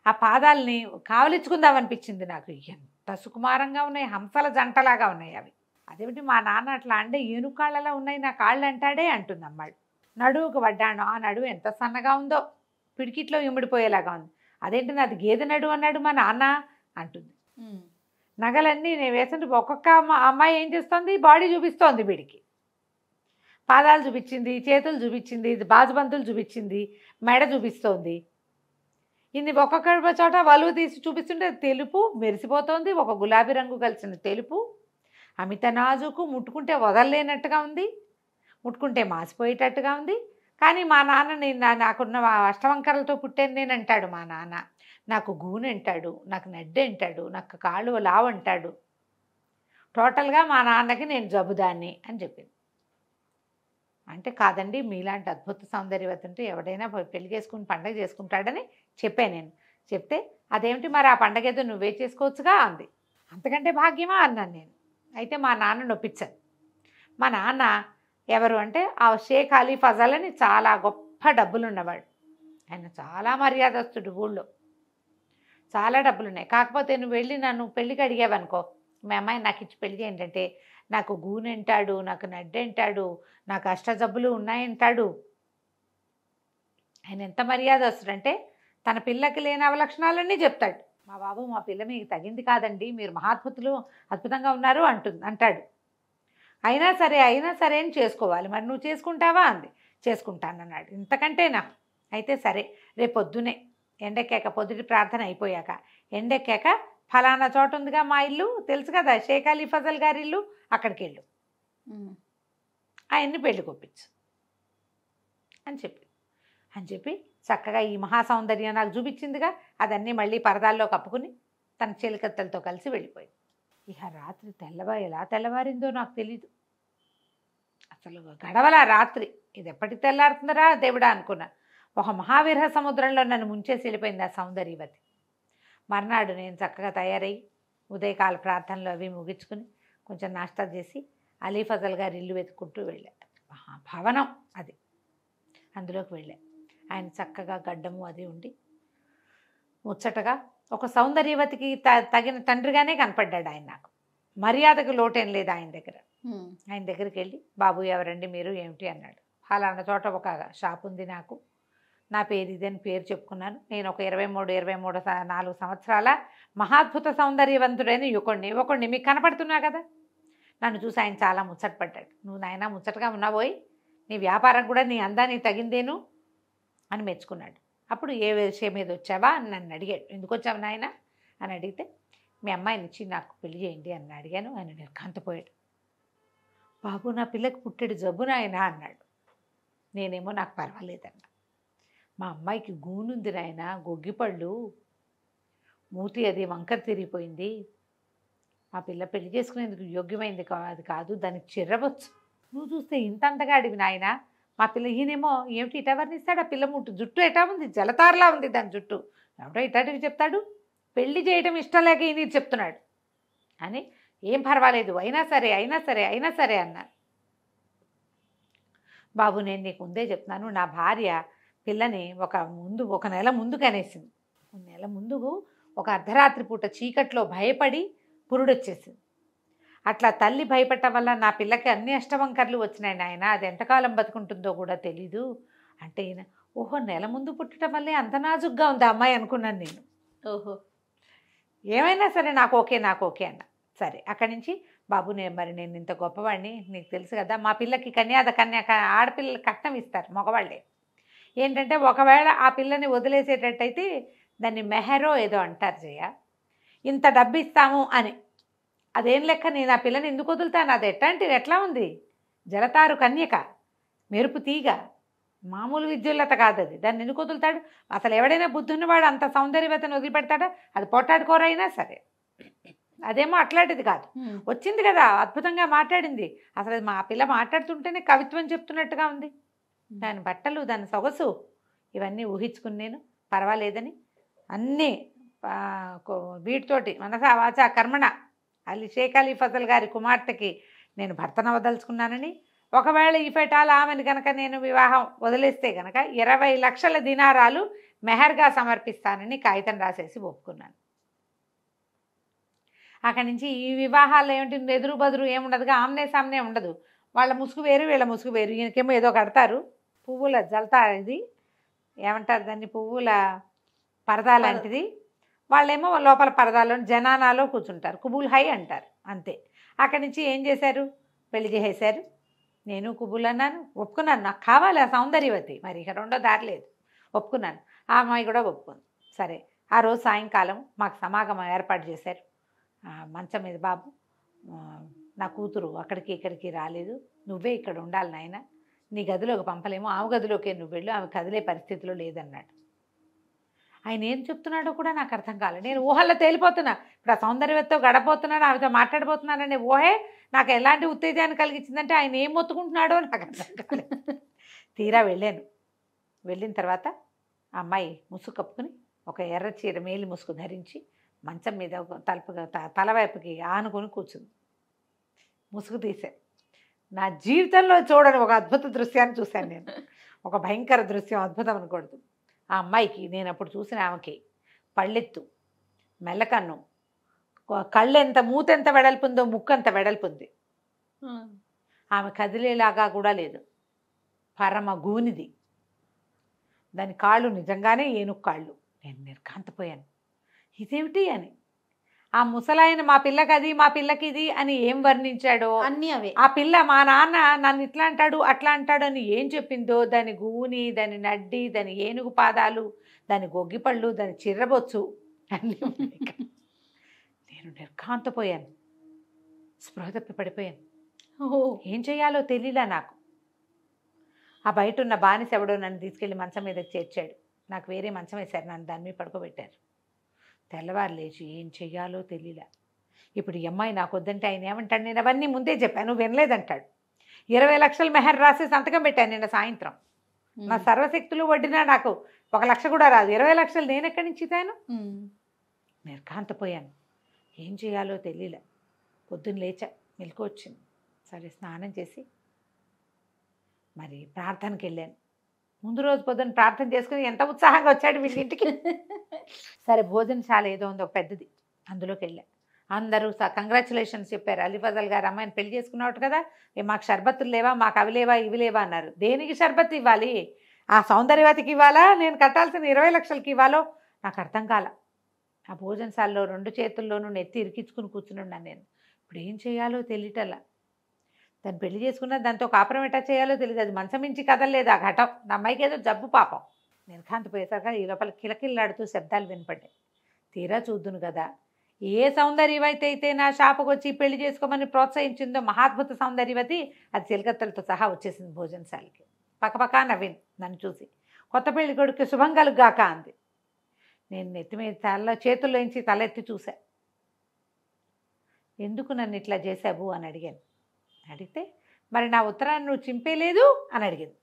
[SPEAKER 3] ఆ పాదాలని కావలించుకుందామనిపించింది నాకు. ఎంత సుకుమారంగా ఉన్నాయి, హంసల జంటలాగా ఉన్నాయి అవి. అదేమిటి మా నాన్న అట్లా అంటే ఏనుకాళ్ళలా ఉన్నాయి నా కాళ్ళు అంటాడే అంటుంది అమ్మాయి. నడువుకు పడ్డాను, ఆ నడువు ఎంత సన్నగా ఉందో, పిడికిట్లో ఇమిడిపోయేలాగా ఉంది. అదేంటి నాది గేదె నడువు అన్నాడు మా నాన్న అంటుంది. నగలన్నీ నేను వేస్తుంటే ఒక్కొక్క అమ్మాయి ఏం చేస్తోంది, బాడీ చూపిస్తోంది వీడికి. పాదాలు చూపించింది, చేతులు చూపించింది, బాజుబంతులు చూపించింది, మెడ చూపిస్తోంది. ఇన్ని ఒక్కొక్క చోట వలువ తీసి చూపిస్తుంటే తెలుపు మెరిసిపోతోంది, ఒక గులాబీ రంగు కలిసిన తెలుపు, అమిత నాజుకు, ముట్టుకుంటే వదలలేనట్టుగా ఉంది, ముట్టుకుంటే మాసిపోయేటట్టుగా ఉంది. కానీ మా నాన్న నాకున్న అష్టవంకరలతో పుట్టాను నేను అంటాడు మా నాన్న. నాకు గూనె అంటాడు, నాకు నడ్డి అంటాడు, నాకు కాళ్ళు లావు అంటాడు. టోటల్గా మా నాన్నకి నేను జబ్బుదాన్ని అని చెప్పింది. అంటే కాదండి, మీలాంటి అద్భుత సౌందర్యవతి ఉంటే ఎవడైనా పెళ్లి చేసుకుని పండగ చేసుకుంటాడని చెప్పాను నేను. చెప్తే అదేమిటి మరి ఆ పండగ ఏదో నువ్వే చేసుకోవచ్చుగా అంది. అంతకంటే భాగ్యమా అన్నాను నేను. అయితే మా నాన్న నొప్పించాను. మా నాన్న ఎవరు అంటే ఆ షేక్ అలీ ఫజల్ అని చాలా గొప్ప డబ్బులు ఉన్నవాడు. ఆయన చాలా మర్యాదస్తుడు, ఊళ్ళో చాలా డబ్బులు ఉన్నాయి. కాకపోతే నువ్వు వెళ్ళి నన్ను పెళ్ళికి అడిగావనుకో, మీ అమ్మాయి నాకు ఇచ్చి పెళ్ళి ఏంటంటే నాకు గూనె అంటాడు, నాకు నడ్డి అంటాడు, నాకు అష్టజబ్బులు ఉన్నాయంటాడు. ఆయన ఎంత మర్యాదస్తుడంటే తన పిల్లకి లేని అవలక్షణాలన్నీ చెప్తాడు. మా బాబు మా పిల్ల మీకు తగింది కాదండి, మీరు అద్భుతంగా ఉన్నారు అంటాడు. అయినా సరే అని చేసుకోవాలి. మరి నువ్వు చేసుకుంటావా అంది. చేసుకుంటానన్నాడు. ఇంతకంటేనా? అయితే సరే, రేపు పొద్దునే ఎండెక్కాక, పొద్దుటి ప్రార్థన అయిపోయాక ఎండెక్కాక ఫలానా చోట ఉందిగా మా ఇల్లు, తెలుసు కదా షేక్ అలీ ఫజల్ గారి ఇల్లు, అక్కడికి వెళ్ళు, ఆయన్ని పెళ్లి కొప్పించు అని చెప్పి చక్కగా ఈ మహాసౌందర్యం నాకు చూపించిందిగా, అదన్నీ మళ్ళీ పరదాల్లో కప్పుకుని తన చెలికత్తలతో కలిసి వెళ్ళిపోయింది. ఇక రాత్రి ఎలా తెల్లవారిందో నాకు తెలీదు. అసలు గడవల రాత్రి. ఇది ఎప్పటికి తెల్లారుతుందరా దేవుడా అనుకున్నా. ఒక మహావిరహ సముద్రంలో నన్ను ముంచేసి వెళ్ళిపోయింది ఆ సౌందర్యవతి. మర్నాడు నేను చక్కగా తయారయ్యి ఉదయకాల ప్రార్థనలు అవి ముగించుకుని కొంచెం నాష్టా చేసి అలీ ఫజల్ గారి ఇల్లు వెతుక్కుంటూ వెళ్ళా. భవనం అది, అందులోకి వెళ్ళా. ఆయన చక్కగా గడ్డము అది ఉండి ముచ్చటగా ఒక సౌందర్యవతికి తగిన తండ్రిగానే కనపడ్డాడు ఆయన నాకు. మర్యాదకు లోటేం లేదు ఆయన దగ్గర. ఆయన దగ్గరికి వెళ్ళి, బాబు ఎవరండి మీరు, ఏమిటి అన్నాడు. ఫలానా చోట ఒక షాప్ ఉంది నాకు, నా పేరు ఇదని పేరు చెప్పుకున్నాను. నేను ఒక 23-24 సంవత్సరాల మహాద్భుత సౌందర్యవంతుడైన యువకుడిని మీకు కనపడుతున్నా కదా. నన్ను చూసి ఆయన చాలా ముచ్చటపడ్డాడు. నువ్వు నాయన ముచ్చటగా ఉన్నావోయ్, నీ వ్యాపారం కూడా నీ అందానికి తగిందేను అని మెచ్చుకున్నాడు. అప్పుడు ఏ విషయం మీద వచ్చావా అని నన్ను అడిగాడు. ఎందుకు వచ్చావు నాయన అని అడిగితే, మీ అమ్మాయిని ఇచ్చి నాకు పెళ్లి చేయండి అని అడిగాను. ఆయన నిర్ఘాంతపోయాడు. బాబు నా పిల్లకి పుట్టెడు జబ్బు నాయన అన్నాడు. నేనేమో నాకు పర్వాలేదన్నా. మా అమ్మాయికి గూనుంది నాయన, గొగ్గిపళ్ళు, మూతి అది వంకర తిరిగిపోయింది. మా పిల్ల పెళ్లి చేసుకునేందుకు యోగ్యమైంది అది కాదు, దానికి చిర్రవచ్చు. నువ్వు చూస్తే ఇంత అంతగాడివి నాయన. మా పిల్ల ఈయనేమో ఏమిటి ఇటా వర్ణిస్తాడు, ఆ పిల్ల జుట్టు ఎటా ఉంది, జలతారలా ఉంది దాని జుట్టు. ఎవడో ఇటాటివి చెప్తాడు, పెళ్లి చేయడం ఇష్టం లేక ఈయన చెప్తున్నాడు అని. ఏం పర్వాలేదు, అయినా సరే అన్నాను. బాబు నేను నీకు ముందే చెప్తున్నాను, నా భార్య పిల్లని ఒక నెల ముందు కనేసింది. నెల ముందు ఒక అర్ధరాత్రి పూట చీకట్లో భయపడి పురుడొచ్చేసింది. అట్లా తల్లి భయపడటం వల్ల నా పిల్లకి అన్ని అష్టవంకర్లు వచ్చినాయి నాయన, అది ఎంతకాలం బతుకుంటుందో కూడా తెలీదు అంటే ఈయన, ఓహో నెల ముందు పుట్టడం వల్లే అంత నాజుగ్గా ఉంది అమ్మాయి అనుకున్నాను నేను. ఓహో ఏమైనా సరే నాకు ఓకే అన్న. సరే అక్కడి నుంచి, బాబు నేను ఇంత గొప్పవాడిని నీకు తెలుసు కదా, మా పిల్లకి ఆడపిల్లలు కట్నం ఇస్తారు మగవాళ్ళే. ఏంటంటే ఒకవేళ ఆ పిల్లని వదిలేసేటట్టయితే దాన్ని మెహరో ఏదో అంటారు జయ, ఇంత డబ్బు ఇస్తాము అని. అదేం లెక్క, నేను ఆ పిల్లని ఎందుకు వదులుతాను, అది ఎట్లా ఉంది, జలతారు కన్యక, మెరుపు తీగ, మామూలు విద్యుల్లత కాదు అది, దాన్ని ఎందుకు వదులుతాడు. అసలు ఎవడైనా బుద్ధున్నవాడు అంత సౌందర్యవతను వదిలిపెడతాడా, అది పొట్టాడుకోరైనా సరే. అదేమో అట్లాంటిది కాదు, వచ్చింది కదా అద్భుతంగా మాట్లాడింది. అసలు మా పిల్ల మాట్లాడుతుంటేనే కవిత్వం చెప్తున్నట్టుగా ఉంది. దాని బట్టలు, దాని సొగసు ఇవన్నీ ఊహించుకుని నేను పర్వాలేదని అన్నీ వీటితోటి మనసా వాచా కర్మణ షేక్ అలీ ఫజల్ గారి కుమార్తెకి నేను భర్తనవదలుచుకున్నానని, ఒకవేళ ఈ ఫెటాల్ ఆమెను కనుక నేను వివాహం వదిలేస్తే కనుక 20 లక్షల దినారాలు మెహర్గా సమర్పిస్తానని కాగితం రాసేసి ఒప్పుకున్నాను. అక్కడి నుంచి ఈ వివాహాలు ఏమిటి, ఎదురు బదురు ఏముండదుగా, ఆమ్నే సామ్నే ఉండదు. వాళ్ళ ముసుగు వేరు, వీళ్ళ ముసుగు వేరు. ఈయనకేమో ఏదో కడతారు, పువ్వుల జల్తా, ఇది ఏమంటారు దాన్ని, పువ్వుల పరదా లాంటిది, వాళ్ళేమో లోపల పరదాలో జనానాలో కూర్చుంటారు, కుబుల్ హై అంటారు అంతే. అక్కడి నుంచి ఏం చేశారు, పెళ్లి చేసేశారు. నేను కుబుల్ అన్నాను, ఒప్పుకున్నాను, నాకు కావాలి ఆ సౌందర్యవతి, మరి ఇక రెండో దారి లేదు, ఒప్పుకున్నాను. ఆ అమ్మాయి కూడా ఒప్పుకుంది. సరే, ఆ రోజు సాయంకాలం మాకు సమాగమం ఏర్పాటు చేశారు. మంచం మీద, బాబు నా కూతురు అక్కడికి ఇక్కడికి రాలేదు, నువ్వే ఇక్కడ ఉండాలి నాయన, నీ గదిలోకి పంపలేము, ఆమె గదిలోకే నువ్వు వెళ్ళు, ఆమె కదిలే పరిస్థితిలో లేదన్నాడు. ఆయన ఏం చెప్తున్నాడో కూడా నాకు అర్థం కాలేదు. నేను ఊహల్లో తేలిపోతున్నా, ఇప్పుడు ఆ సౌందర్యవతితో గడపోతున్నాడు, ఆమెతో మాట్లాడబోతున్నాననే ఊహే నాకు ఎలాంటి ఉత్తేజాన్ని కలిగించిందంటే ఆయన ఏం మొత్తుకుంటున్నాడో నాకు అర్థం కాలేదు. తీరా వెళ్ళాను. వెళ్ళిన తర్వాత ఆ అమ్మాయి ముసుగు కప్పుకుని ఒక ఎర్ర చీర మేలి ముసుగు ధరించి మంచం మీద ఒక తలవైపుకి ఆనుకొని కూర్చుంది. ముసుగు తీశాను. నా జీవితంలో చూడని ఒక అద్భుత దృశ్యాన్ని చూశాను నేను. ఒక భయంకర దృశ్యం, అద్భుతం అనకూడదు. ఆ అమ్మాయికి, నేను అప్పుడు చూసిన ఆమెకి పళ్ళెత్తు, మెల్లకన్ను, కళ్ళు ఎంత, మూత ఎంత వెడల్పుందో ముక్కు అంత వెడల్పుంది. ఆమె కదిలేలాగా కూడా లేదు, పరమ గూనిది. దాని కాళ్ళు నిజంగానే ఏనుగు కాళ్ళు. నేను నిర్ఘాంతపోయాను, ఇదేమిటి అని. ఆ ముసలాయన మా పిల్లకి అది, మా పిల్లకి ఇది అని ఏం వర్ణించాడో,
[SPEAKER 2] అన్నీ అవే.
[SPEAKER 3] ఆ పిల్ల మా నాన్న నన్ను ఇట్లా అంటాడు అట్లా అంటాడు అని ఏం చెప్పిందో, దాని గూని, దాని నడ్డి, దాని ఏనుగు పాదాలు, దాని గొగ్గిపళ్ళు, దాని చిర్రబొచ్చు అన్నీ ఉన్నాయి. నేను నిర్ఘాంతపోయాను, స్పృహ తప్పి పడిపోయాను. ఏం చేయాలో తెలియలా నాకు. ఆ బయట ఉన్న బానిస ఎవడో నన్ను తీసుకెళ్ళి మంచం మీద చేర్చాడు. నాకు వేరే మంచం వేశారు, నన్ను దాని మీద పడుకోబెట్టారు. తెల్లవారు లేచి ఏం చెయ్యాలో తెలియలే. ఇప్పుడు ఈ అమ్మాయి నాకు వద్దంటే ఆయన ఏమంటాడు, నేను అవన్నీ ముందే చెప్పాను, నువ్వు వినలేదంటాడు. 20 లక్షల మెహర్ రాసి సంతకం పెట్టాను నిన్న సాయంత్రం. నా సర్వశక్తులు వడ్డినా నాకు 1 లక్ష కూడా రాదు, 20 లక్షలు నేను ఎక్కడి నుంచి ఇస్తాను. నిర్ఘాంతపోయాను, ఏం చేయాలో తెలియలే. పొద్దున్న లేచా, మెలకు వచ్చింది. సరే, స్నానం చేసి మరి ప్రార్థనకి వెళ్ళాను. ముందు రోజు పొద్దున్న ప్రార్థన చేసుకుని ఎంత ఉత్సాహంగా వచ్చాడు వీళ్ళింటికి. సరే, భోజనశాల ఏదో ఉంది ఒక పెద్దది, అందులోకి వెళ్ళా. అందరూ కంగ్రాచులేషన్స్ చెప్పారు. అలీ ఫజల్ గారు అమ్మాయిని పెళ్లి చేసుకున్నావు కదా, మాకు షర్బత్తులు లేవా, మాకు అవి లేవా, ఇవి లేవా అన్నారు. దేనికి షర్బత్ ఇవ్వాలి, ఆ సౌందర్యవతికి ఇవ్వాలా, నేను కట్టాల్సిన 20 లక్షలకి ఇవ్వాలో నాకు అర్థం కాల. ఆ భోజనశాలలో 2 చేతుల్లోనూ నెత్తి ఇరికించుకుని కూర్చుని ఉన్నాను నేను. ఇప్పుడు ఏం చేయాలో తెలియటలా. దాన్ని పెళ్లి చేసుకున్నా దాంతో కాపురం ఎట్టా చేయాలో తెలియదు. అది మంచం మించి కదలలేదు ఆ ఘటం. నా అమ్మాయికి ఏదో జబ్బు పాపం. నేను కాంతిపోయేసరిగా ఈ లోపల కిలకిల్లాడుతూ శబ్దాలు వినపడ్డాయి. తీరా చూద్దును కదా, ఏ సౌందర్యవతి అయితే నా షాపుకు వచ్చి పెళ్లి చేసుకోమని ప్రోత్సహించిందో మహాద్భుత సౌందర్యవతి, అది చిలకత్తలతో సహా వచ్చేసింది భోజనశాలకి. పక్కపక్క నవ్వింది నన్ను చూసి. కొత్త పెళ్లి కొడుకు శుభం కలుగ్గాక అంది. నేను నెత్తి మీద చేతుల్లోంచి తలెత్తి చూశా. ఎందుకు నన్ను ఇట్లా చేశావు అని అడిగాను. అడిగితే, మరి నా ఉత్తరాన్ని నువ్వు చింపేలేదు అని అడిగింది.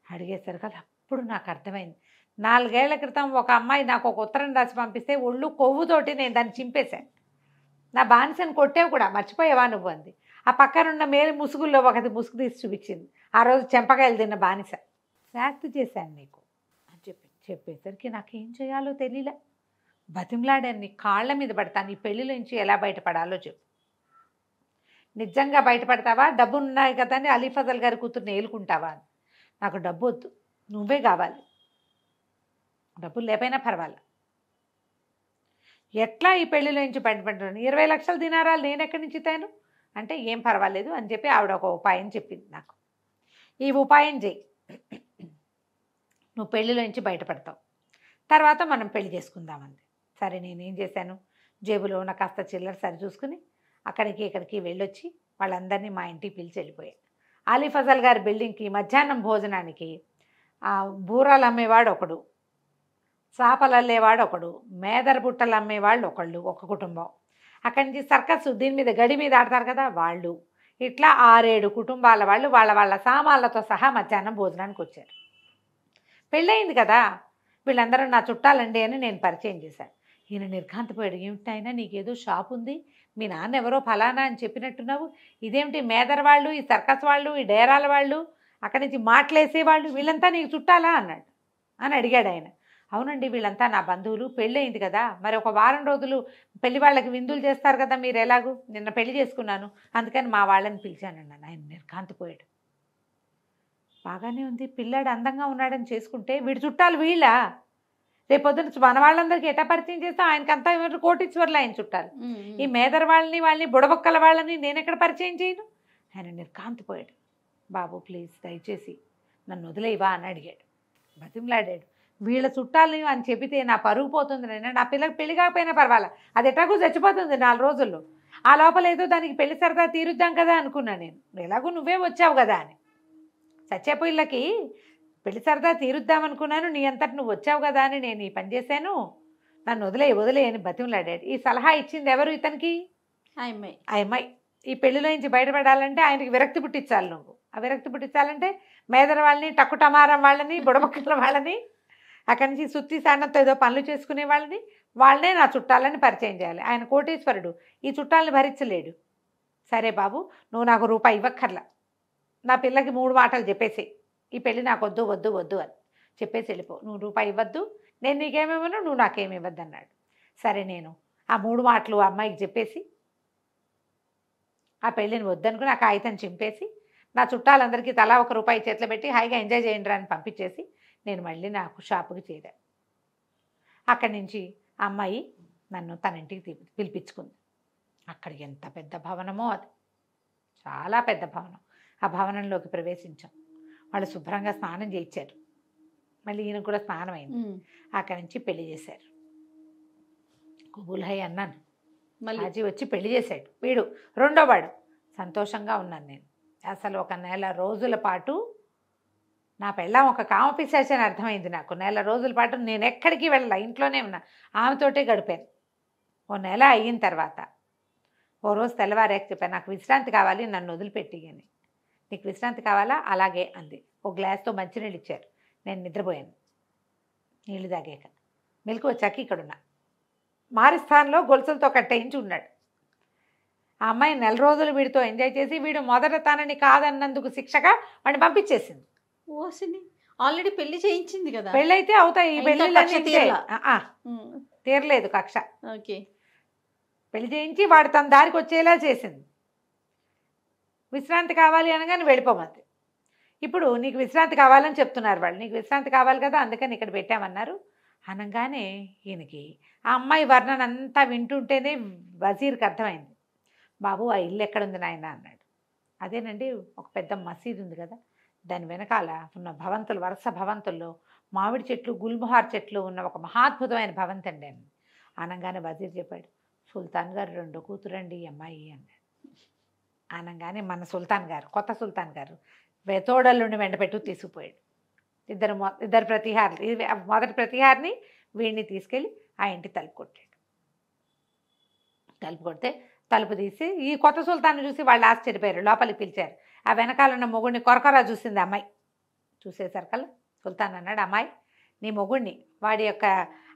[SPEAKER 3] అడిగేసరికి అది అప్పుడు నాకు అర్థమైంది. 4 ఏళ్ల క్రితం ఒక అమ్మాయి నాకు ఒక ఉత్తరం రాసి పంపిస్తే ఒళ్ళు కొవ్వుతోటి నేను దాన్ని చింపేశాను. నా బానిసని కొట్టేవి కూడా, మర్చిపోయావా నువ్వు అంది. ఆ పక్కనున్న మేలు ముసుగుల్లో ఒకటి ముసుగు తీసి చూపించింది. ఆ రోజు చెంపకాయలు తిన్న బానిస. శాస్తి చేశాను నీకు అని చెప్పేసరికి నాకేం చేయాలో తెలియలే. బతిమలాడాను, నీ కాళ్ళ మీద పడతాను, ఈ పెళ్లిలో నుంచి ఎలా బయటపడాలో చెప్పు. నిజంగా బయటపడతావా, డబ్బు ఉన్నాయి కదా అని అలీ ఫజల్ గారి కూతుర్ని ఏలుకుంటావా అని. నాకు డబ్బు వద్దు, నువ్వే కావాలి, డబ్బులు లేకపోయినా పర్వాలే, ఎట్లా ఈ పెళ్లిలో నుంచి బయటపడ్డాను, 20 లక్షల దినారాలు నేను ఎక్కడి నుంచి తాను అంటే ఏం పర్వాలేదు అని చెప్పి ఆవిడ ఒక ఉపాయం చెప్పింది నాకు. ఈ ఉపాయం చేయి, నువ్వు పెళ్లిలో నుంచి బయటపడతావు, తర్వాత మనం పెళ్లి చేసుకుందామంది. సరే, నేనేం చేశాను, జేబులో ఉన్న కాస్త చిల్లర సరి చూసుకుని అక్కడికి ఇక్కడికి వెళ్ళొచ్చి వాళ్ళందరినీ మా ఇంటికి పిలిచి వెళ్ళిపోయాను. అలీ ఫజల్ గారి బిల్డింగ్కి మధ్యాహ్నం భోజనానికి బూరాలు అమ్మేవాడు ఒకడు, చేపలు అల్లేవాడు ఒకడు, మేదర బుట్టలు అమ్మేవాళ్ళు ఒకళ్ళు, ఒక కుటుంబం. అక్కడి నుంచి సర్కస్ దీని మీద గడి మీద ఆడతారు కదా వాళ్ళు, ఇట్లా 6-7 కుటుంబాల వాళ్ళు వాళ్ళ వాళ్ళ సామాన్లతో సహా మధ్యాహ్నం భోజనానికి వచ్చారు. పెళ్ళయింది కదా, వీళ్ళందరూ నా చుట్టాలండి అని నేను పరిచయం చేశాను. ఈయన నిర్ఘాంతపోయాడు. ఏమిటైనా నీకేదో షాప్ ఉంది, మీ నాన్న ఎవరో ఫలానా అని చెప్పినట్టున్నావు, ఇదేమిటి మేదర్ వాళ్ళు, ఈ సర్కస్ వాళ్ళు, ఈ డేరాల వాళ్ళు, అక్కడి నుంచి మాటలేసేవాళ్ళు, వీళ్ళంతా నీకు చుట్టాలా అన్నాడు అని అడిగాడు ఆయన. అవునండి, వీళ్ళంతా నా బంధువులు, పెళ్ళయింది కదా, మరి ఒక వారం రోజులు పెళ్లి వాళ్ళకి విందులు చేస్తారు కదా మీరు, ఎలాగూ నిన్న పెళ్లి చేసుకున్నాను అందుకని మా వాళ్ళని పిలిచానన్నాను. ఆయన నిర్ఘాంతపోయాడు. బాగానే ఉంది, పిల్లాడు అందంగా ఉన్నాడని చేసుకుంటే వీడి చుట్టాలు వీళ్ళ, రేపొద్దున మన వాళ్ళందరికీ ఎటా పరిచయం చేస్తాం? ఆయనకి అంతా ఎవరు కోటీశ్వర్లు ఆయన చుట్టారు. ఈ మేదర వాళ్ళని బుడబొక్కల వాళ్ళని నేను ఎక్కడ పరిచయం చేయను? ఆయన నిర్కాంతిపోయాడు. బాబు ప్లీజ్ దయచేసి నన్ను వదిలేవా అని అడిగాడు, బతిమలాడాడు. వీళ్ళ చుట్టాలని అని చెబితే నా పరుగు పోతుంది, నేను నా పిల్లకి పెళ్లి కాకపోయినా పర్వాలా, అది ఎట్లాగూ చచ్చిపోతుంది 4 రోజుల్లో, ఆ లోపల ఏదో దానికి పెళ్లి సరదా తీరుద్దాం కదా అనుకున్నా నేను. ఎలాగో నువ్వే వచ్చావు కదా అని, చచ్చే పిల్లకి పెళ్లి సరదా తీరుద్దామనుకున్నాను, నీ అంతటి నువ్వు వచ్చావు కదా అని నేను ఈ పని చేశాను, నన్ను వదిలే అని బతిమలాడాడు. ఈ సలహా ఇచ్చింది ఎవరు ఇతనికి?
[SPEAKER 2] ఆ అమ్మాయి.
[SPEAKER 3] ఆ అమ్మాయి. ఈ పెళ్లిలో నుంచి బయటపడాలంటే ఆయనకి విరక్తి పుట్టించాలి నువ్వు. ఆ విరక్తి పుట్టించాలంటే మేదర వాళ్ళని, టక్కుటమారం వాళ్ళని, బుడబక్కల వాళ్ళని, అక్కడి నుంచి సుత్తి సాండంతో ఏదో పనులు చేసుకునే వాళ్ళనే నా చుట్టాలని పరిచయం చేయాలి. ఆయన కోటీశ్వరుడు, ఈ చుట్టాలని భరించలేడు. సరే బాబు, నువ్వు నాకు రూపాయి ఇవ్వక్కర్లా, నా పిల్లకి 3 మాటలు చెప్పేసి ఈ పెళ్ళి నాకు వద్దు వద్దు వద్దు అని చెప్పేసి వెళ్ళిపో, నువ్వు రూపాయి ఇవ్వద్దు, నేను నీకేమివ్వను, నువ్వు నాకేమి ఇవ్వద్దు అన్నాడు. సరే నేను ఆ 3 మాటలు ఆ అమ్మాయికి చెప్పేసి ఆ పెళ్ళిని వద్దనుకుని ఆ కాగితం చింపేసి నా చుట్టాలందరికీ తలా 1 రూపాయి చేతిలో పెట్టి హాయిగా ఎంజాయ్ చేయండి అని పంపించేసి నేను మళ్ళీ నాకు షాపుకి చేరాను. అక్కడి నుంచి ఆ అమ్మాయి నన్ను తన ఇంటికి పిలిపించుకుంది. అక్కడ ఎంత పెద్ద భవనమో, అది చాలా పెద్ద భవనం. ఆ భవనంలోకి ప్రవేశించాం. వాళ్ళు శుభ్రంగా స్నానం చేయించారు, మళ్ళీ ఈయనకు కూడా స్నానం అయింది. అక్కడి నుంచి పెళ్లి చేశారు. కుబుల్ హై అన్నాను, మళ్ళీ వచ్చి పెళ్లి చేశాడు. వీడు రెండో వాడు. సంతోషంగా ఉన్నాను నేను. అసలు 1 నెల రోజుల పాటు నా పెళ్ళాం ఒక కామపిశాచి అని అర్థమైంది నాకు. 1 నెల రోజుల పాటు నేను ఎక్కడికి వెళ్ళా, ఇంట్లోనే ఉన్నా, ఆమెతోటే గడిపాను. 1 నెల అయిన తర్వాత ఓ రోజు తెల్లవారేకి చెప్పాను, నాకు విశ్రాంతి కావాలి, నన్ను వదిలిపెట్టి అని. నీకు విశ్రాంతి కావాలా? అలాగే అంది. ఒక గ్లాస్తో మంచినీళ్ళు ఇచ్చారు. నేను నిద్రపోయాను. నీళ్ళు తాగాక మెలకు వచ్చాక ఇక్కడున్నా. మారిస్థాన్లో గొలుసులతో కట్టేయించి ఉన్నాడు. ఆ అమ్మాయి 1 నెల రోజులు వీడితో ఎంజాయ్ చేసి వీడు మొదట తనని కాదన్నందుకు శిక్షగా వాడిని పంపించేసింది.
[SPEAKER 2] ఓసిని ఆల్రెడీ పెళ్లి చేయించింది కదా.
[SPEAKER 3] పెళ్ళైతే అవుతాయి ఈ పెళ్ళిళ్ళన్నీ. తీరలేదు కక్ష.
[SPEAKER 2] ఓకే.
[SPEAKER 3] పెళ్లి చేయించి వాడు తన దారికి వచ్చేలా చేసింది. విశ్రాంతి కావాలి అనగానే వెళ్ళిపోమంది. ఇప్పుడు నీకు విశ్రాంతి కావాలని చెప్తున్నారు వాళ్ళు, నీకు విశ్రాంతి కావాలి కదా అందుకని ఇక్కడ పెట్టామన్నారు. అనగానే ఈయనకి ఆ అమ్మాయి వర్ణన అంతా వింటుంటేనే వజీర్కి అర్థమైంది. బాబు ఆ ఇల్లు ఎక్కడుంది నాయన అన్నాడు. అదేనండి ఒక పెద్ద మసీదు ఉంది కదా, దాని వెనకాల ఉన్న భవంతులు, వరుస భవంతుల్లో మామిడి చెట్లు, గుల్మహార్ చెట్లు ఉన్న ఒక మహాద్భుతమైన భవంతి అండి అని అనగానే వజీర్ చెప్పాడు, సుల్తాన్ గారు 2 కూతురండి ఈ అమ్మాయి అన్నాడు. అనగానే మన సుల్తాన్ గారు, కొత్త సుల్తాన్ గారు తోడల్లుండి వెంటపెట్టు తీసుకుపోయాడు. ఇద్దరు ప్రతిహారులు, మొదటి ప్రతిహారిని వీడిని తీసుకెళ్ళి ఆ ఇంటి తలుపు కొట్టాడు. తలుపు కొడితే తలుపు తీసి ఈ కొత్త సుల్తాన్ని చూసి వాళ్ళు ఆశ్చర్యపోయారు, లోపలికి పిలిచారు. ఆ వెనకాల ఉన్న మొగుడిని కొరకొరా చూసింది అమ్మాయి. చూసేసరికల్లా సుల్తాన్ అన్నాడు, అమ్మాయి నీ మొగుడిని, వాడి యొక్క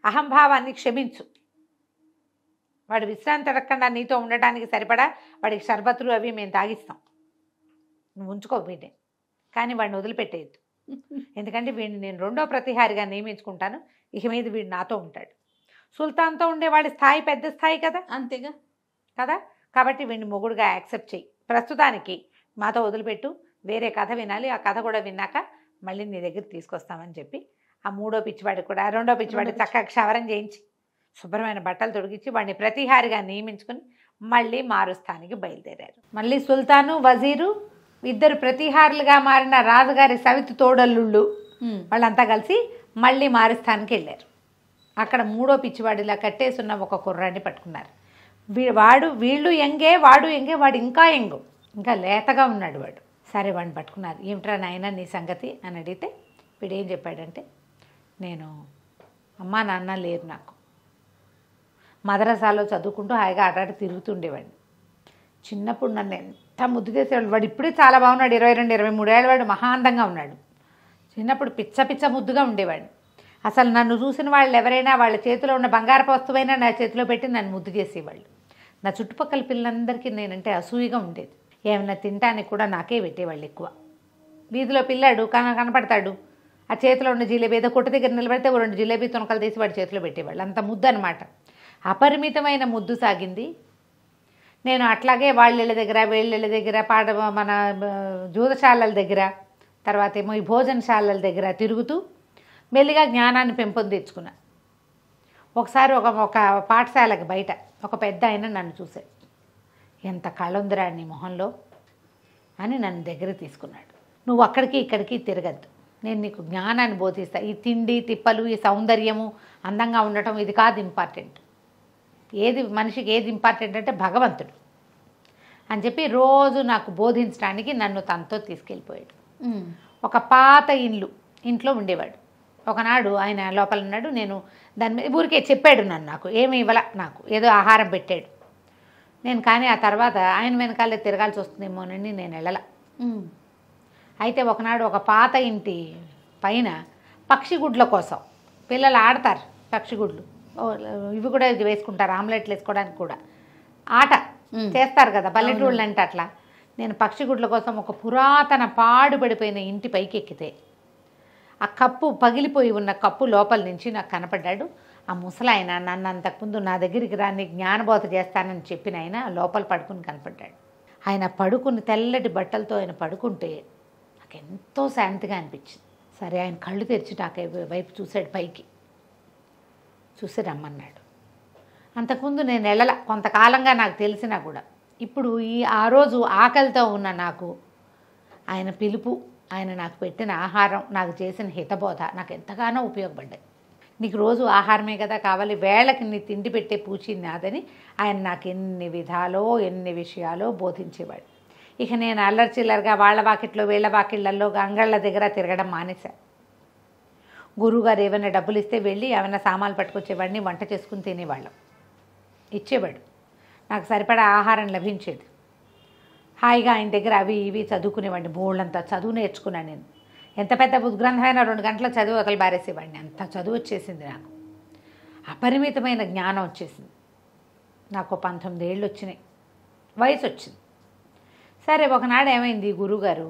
[SPEAKER 3] అహంభావాన్ని క్షమించు, వాడు విశ్రాంతి అడగకుండా నీతో ఉండటానికి సరిపడా వాడికి షర్బతులు అవి మేము తాగిస్తాం, నువ్వు ఉంచుకో వీడిని, కానీ వాడిని వదిలిపెట్టేయద్దు, ఎందుకంటే వీడిని నేను 2వ ప్రతిహారిగా నియమించుకుంటాను, ఇక మీద వీడు నాతో ఉంటాడు. సుల్తాన్తో ఉండేవాడి స్థాయి పెద్ద స్థాయి కదా,
[SPEAKER 2] అంతేగా
[SPEAKER 3] కదా, కాబట్టి వీడిని మొగుడుగా యాక్సెప్ట్ చేయి, ప్రస్తుతానికి మాతో వదిలిపెట్టు, వేరే కథ వినాలి, ఆ కథ కూడా విన్నాక మళ్ళీ నీ దగ్గర తీసుకొస్తామని చెప్పి ఆ 3వ పిచ్చివాడికి కూడా 2వ పిచ్చివాడికి చక్కగా క్షవరం చేయించి శుభ్రమైన బట్టలు తొడిగించి వాడిని ప్రతిహారిగా నియమించుకుని మళ్ళీ మారుస్థానికి బయలుదేరారు. మళ్ళీ సుల్తాను, వజీరు, ఇద్దరు ప్రతిహారులుగా మారిన రాజుగారి సవితి తోడల్లుళ్ళు వాళ్ళంతా కలిసి మళ్ళీ మారుస్థానికి వెళ్ళారు. అక్కడ 3వ పిచ్చివాడిలా కట్టేసున్న ఒక కుర్రాడిని పట్టుకున్నారు. వీళ్ళు ఎంగే, వాడు ఎంగే, వాడు ఇంకా ఎంగు, ఇంకా లేతగా ఉన్నాడు వాడు. సరే వాడిని పట్టుకున్నారు. ఏమిట్రా నాయన నీ సంగతి అని అడిగితే వీడేం చెప్పాడంటే, నేను అమ్మా నాన్న లేరు, నాకు మదరసాలో చదువుకుంటూ హాయిగా ఆటాడి తిరుగుతుండేవాడిని. చిన్నప్పుడు నన్ను ఎంత ముద్దు చేసేవాడు. వాడు ఇప్పుడే చాలా బాగున్నాడు, 22, 23 ఏళ్ళ వాడు, మహా అందంగా ఉన్నాడు. చిన్నప్పుడు పిచ్చ పిచ్చ ముద్దుగా ఉండేవాడు. అసలు నన్ను చూసిన వాళ్ళు ఎవరైనా వాళ్ళ చేతిలో ఉన్న బంగారపు వస్తువైనా నా చేతిలో పెట్టి నన్ను ముద్దు చేసేవాళ్ళు. నా చుట్టుపక్కల పిల్లలందరికీ నేనంటే అసూయగా ఉండేది. ఏమైనా తినటానికి కూడా నాకే పెట్టేవాళ్ళు ఎక్కువ. వీధిలో పిల్లాడు కనపడతాడు, ఆ చేతిలో ఉన్న జిలేబీ ఏదో కొట్టు దగ్గర నిలబడితే 2 జిలేబీ తునకలు తీసి వాడి చేతిలో పెట్టేవాళ్ళు. అంత ముద్దు అనమాట, అపరిమితమైన ముద్దు సాగింది. నేను అట్లాగే వాళ్ళ దగ్గర వీళ్ళ దగ్గర మన జూదశాలల దగ్గర, తర్వాత ఏమో ఈ భోజనశాలల దగ్గర తిరుగుతూ మెల్లిగా జ్ఞానాన్ని పెంపొందించుకున్నా. ఒకసారి ఒక పాఠశాలకు బయట ఒక పెద్ద ఆయన నన్ను చూశాడు. ఎంత కళ్ళుందిరా నీ మొహంలో అని నన్ను దగ్గర తీసుకున్నాడు. నువ్వు అక్కడికి ఇక్కడికి తిరగద్దు, నేను నీకు జ్ఞానాన్ని బోధిస్తా. ఈ తిండి తిప్పలు, ఈ సౌందర్యము, అందంగా ఉండటం ఇది కాదు ఇంపార్టెంట్. మనిషికి ఏది ఇంపార్టెంట్ అంటే భగవంతుడు అని చెప్పి రోజు నాకు బోధించడానికి నన్ను తనతో తీసుకెళ్ళిపోయాడు. ఒక పాత ఇంట్లో ఉండేవాడు. ఒకనాడు ఆయన లోపల ఉన్నాడు, నేను దాని మీద ఊరికే చెప్పాడు నాకు ఏమి ఇవ్వాల, నాకు ఏదో ఆహారం పెట్టాడు. నేను కానీ ఆ తర్వాత ఆయన వెనకాలే తిరగాల్సి వస్తుందేమోనని నేను వెళ్ళల. అయితే ఒకనాడు ఒక పాత ఇంటి పైన పక్షిగుడ్ల కోసం పిల్లలు ఆడతారు, పక్షిగుడ్లు ఇవి కూడా ఇది వేసుకుంటారు, ఆమ్లెట్లు వేసుకోవడానికి కూడా ఆట చేస్తారు కదా పల్లెటూళ్ళు అంటే. అట్లా నేను పక్షిగుడ్ల కోసం ఒక పురాతన పాడుపడిపోయిన ఇంటి పైకి ఎక్కితే ఆ కప్పు పగిలిపోయి ఉన్న కప్పు లోపల నుంచి నాకు కనపడ్డాడు. ఆ ముసలాయన నన్ను అంతకుముందు నా దగ్గరికి రాని జ్ఞానబోధ చేస్తానని చెప్పిన ఆయన లోపల పడుకుని కనపడ్డాడు. ఆయన పడుకుని తెల్లటి బట్టలతో ఆయన పడుకుంటే నాకు ఎంతో శాంతిగా అనిపించింది. సరే ఆయన కళ్ళు తెరిచి నాకు వైపు చూశాడు, పైకి చూసి రమ్మన్నాడు. అంతకుముందు నేను వెళ్ళల, కొంతకాలంగా నాకు తెలిసినా కూడా. ఇప్పుడు ఆ రోజు ఆకలితో ఉన్న నాకు ఆయన పిలుపు, ఆయన నాకు పెట్టిన ఆహారం, నాకు చేసిన హితబోధ నాకు ఎంతగానో ఉపయోగపడ్డాయి. నీకు రోజు ఆహారమే కదా కావాలి, వేళకి నీ తిండి పెట్టే పూచి నాదని ఆయన నాకు ఎన్ని విధాలో ఎన్ని విషయాలో బోధించేవాడు. ఇక నేను అల్లర్చిల్లరగా వాళ్ళ వాకిట్లో వీళ్ళ వాకిళ్ళల్లో అంగళ్ళ దగ్గర తిరగడం మానేశా. గురువుగారు ఏమైనా డబ్బులు ఇస్తే వెళ్ళి ఏమైనా సామాన్లు పట్టుకొచ్చేవాడిని, వంట చేసుకుని తినేవాళ్ళం, ఇచ్చేవాడు. నాకు సరిపడా ఆహారం లభించేది. హాయిగా ఆయన దగ్గర అవి ఇవి చదువుకునేవాడిని. బోళ్ళంతా చదువు నేర్చుకున్నాను నేను. ఎంత పెద్ద ఉద్గ్రంథమైనా 2 గంటల చదువు వదిలి బారేసేవాడిని. అంత చదువు వచ్చేసింది నాకు, అపరిమితమైన జ్ఞానం వచ్చేసింది. నాకు 19 ఏళ్ళు వచ్చినాయి, వయసు వచ్చింది. సరే ఒకనాడు ఏమైంది, గురువుగారు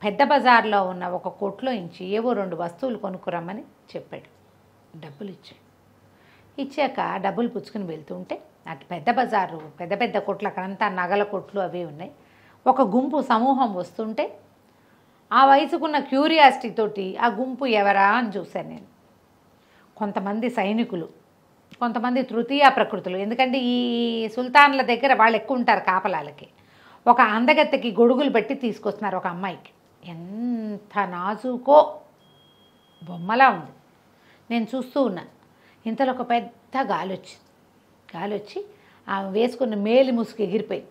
[SPEAKER 3] పెద్ద బజార్లో ఉన్న ఒక కొట్లో ఇంచి ఏవో 2 వస్తువులు కొనుక్కురమ్మని చెప్పాడు. డబ్బులు ఇచ్చాక డబ్బులు పుచ్చుకుని వెళ్తుంటే అటు పెద్ద బజారు పెద్ద పెద్ద కొట్లు, అక్కడంతా నగల కొట్లు అవి ఉన్నాయి. ఒక గుంపు సమూహం వస్తుంటే ఆ వయసుకున్న క్యూరియాసిటీ తోటి ఆ గుంపు ఎవరా అని చూశాను నేను. కొంతమంది సైనికులు, కొంతమంది తృతీయ ప్రకృతులు. ఎందుకంటే ఈ సుల్తాన్ల దగ్గర వాళ్ళు ఎక్కువ ఉంటారు కాపలాలకి. ఒక అందగత్తెకి గొడుగులు పెట్టి తీసుకొస్తున్నారు ఒక అమ్మాయికి. ఎంత నాజుకో బొమ్మలా ఉంది. నేను చూస్తూ ఉన్నాను. ఇంతలో ఒక పెద్ద గాలి వచ్చి ఆమె వేసుకున్న మేలి ముసుగు ఎగిరిపోయి,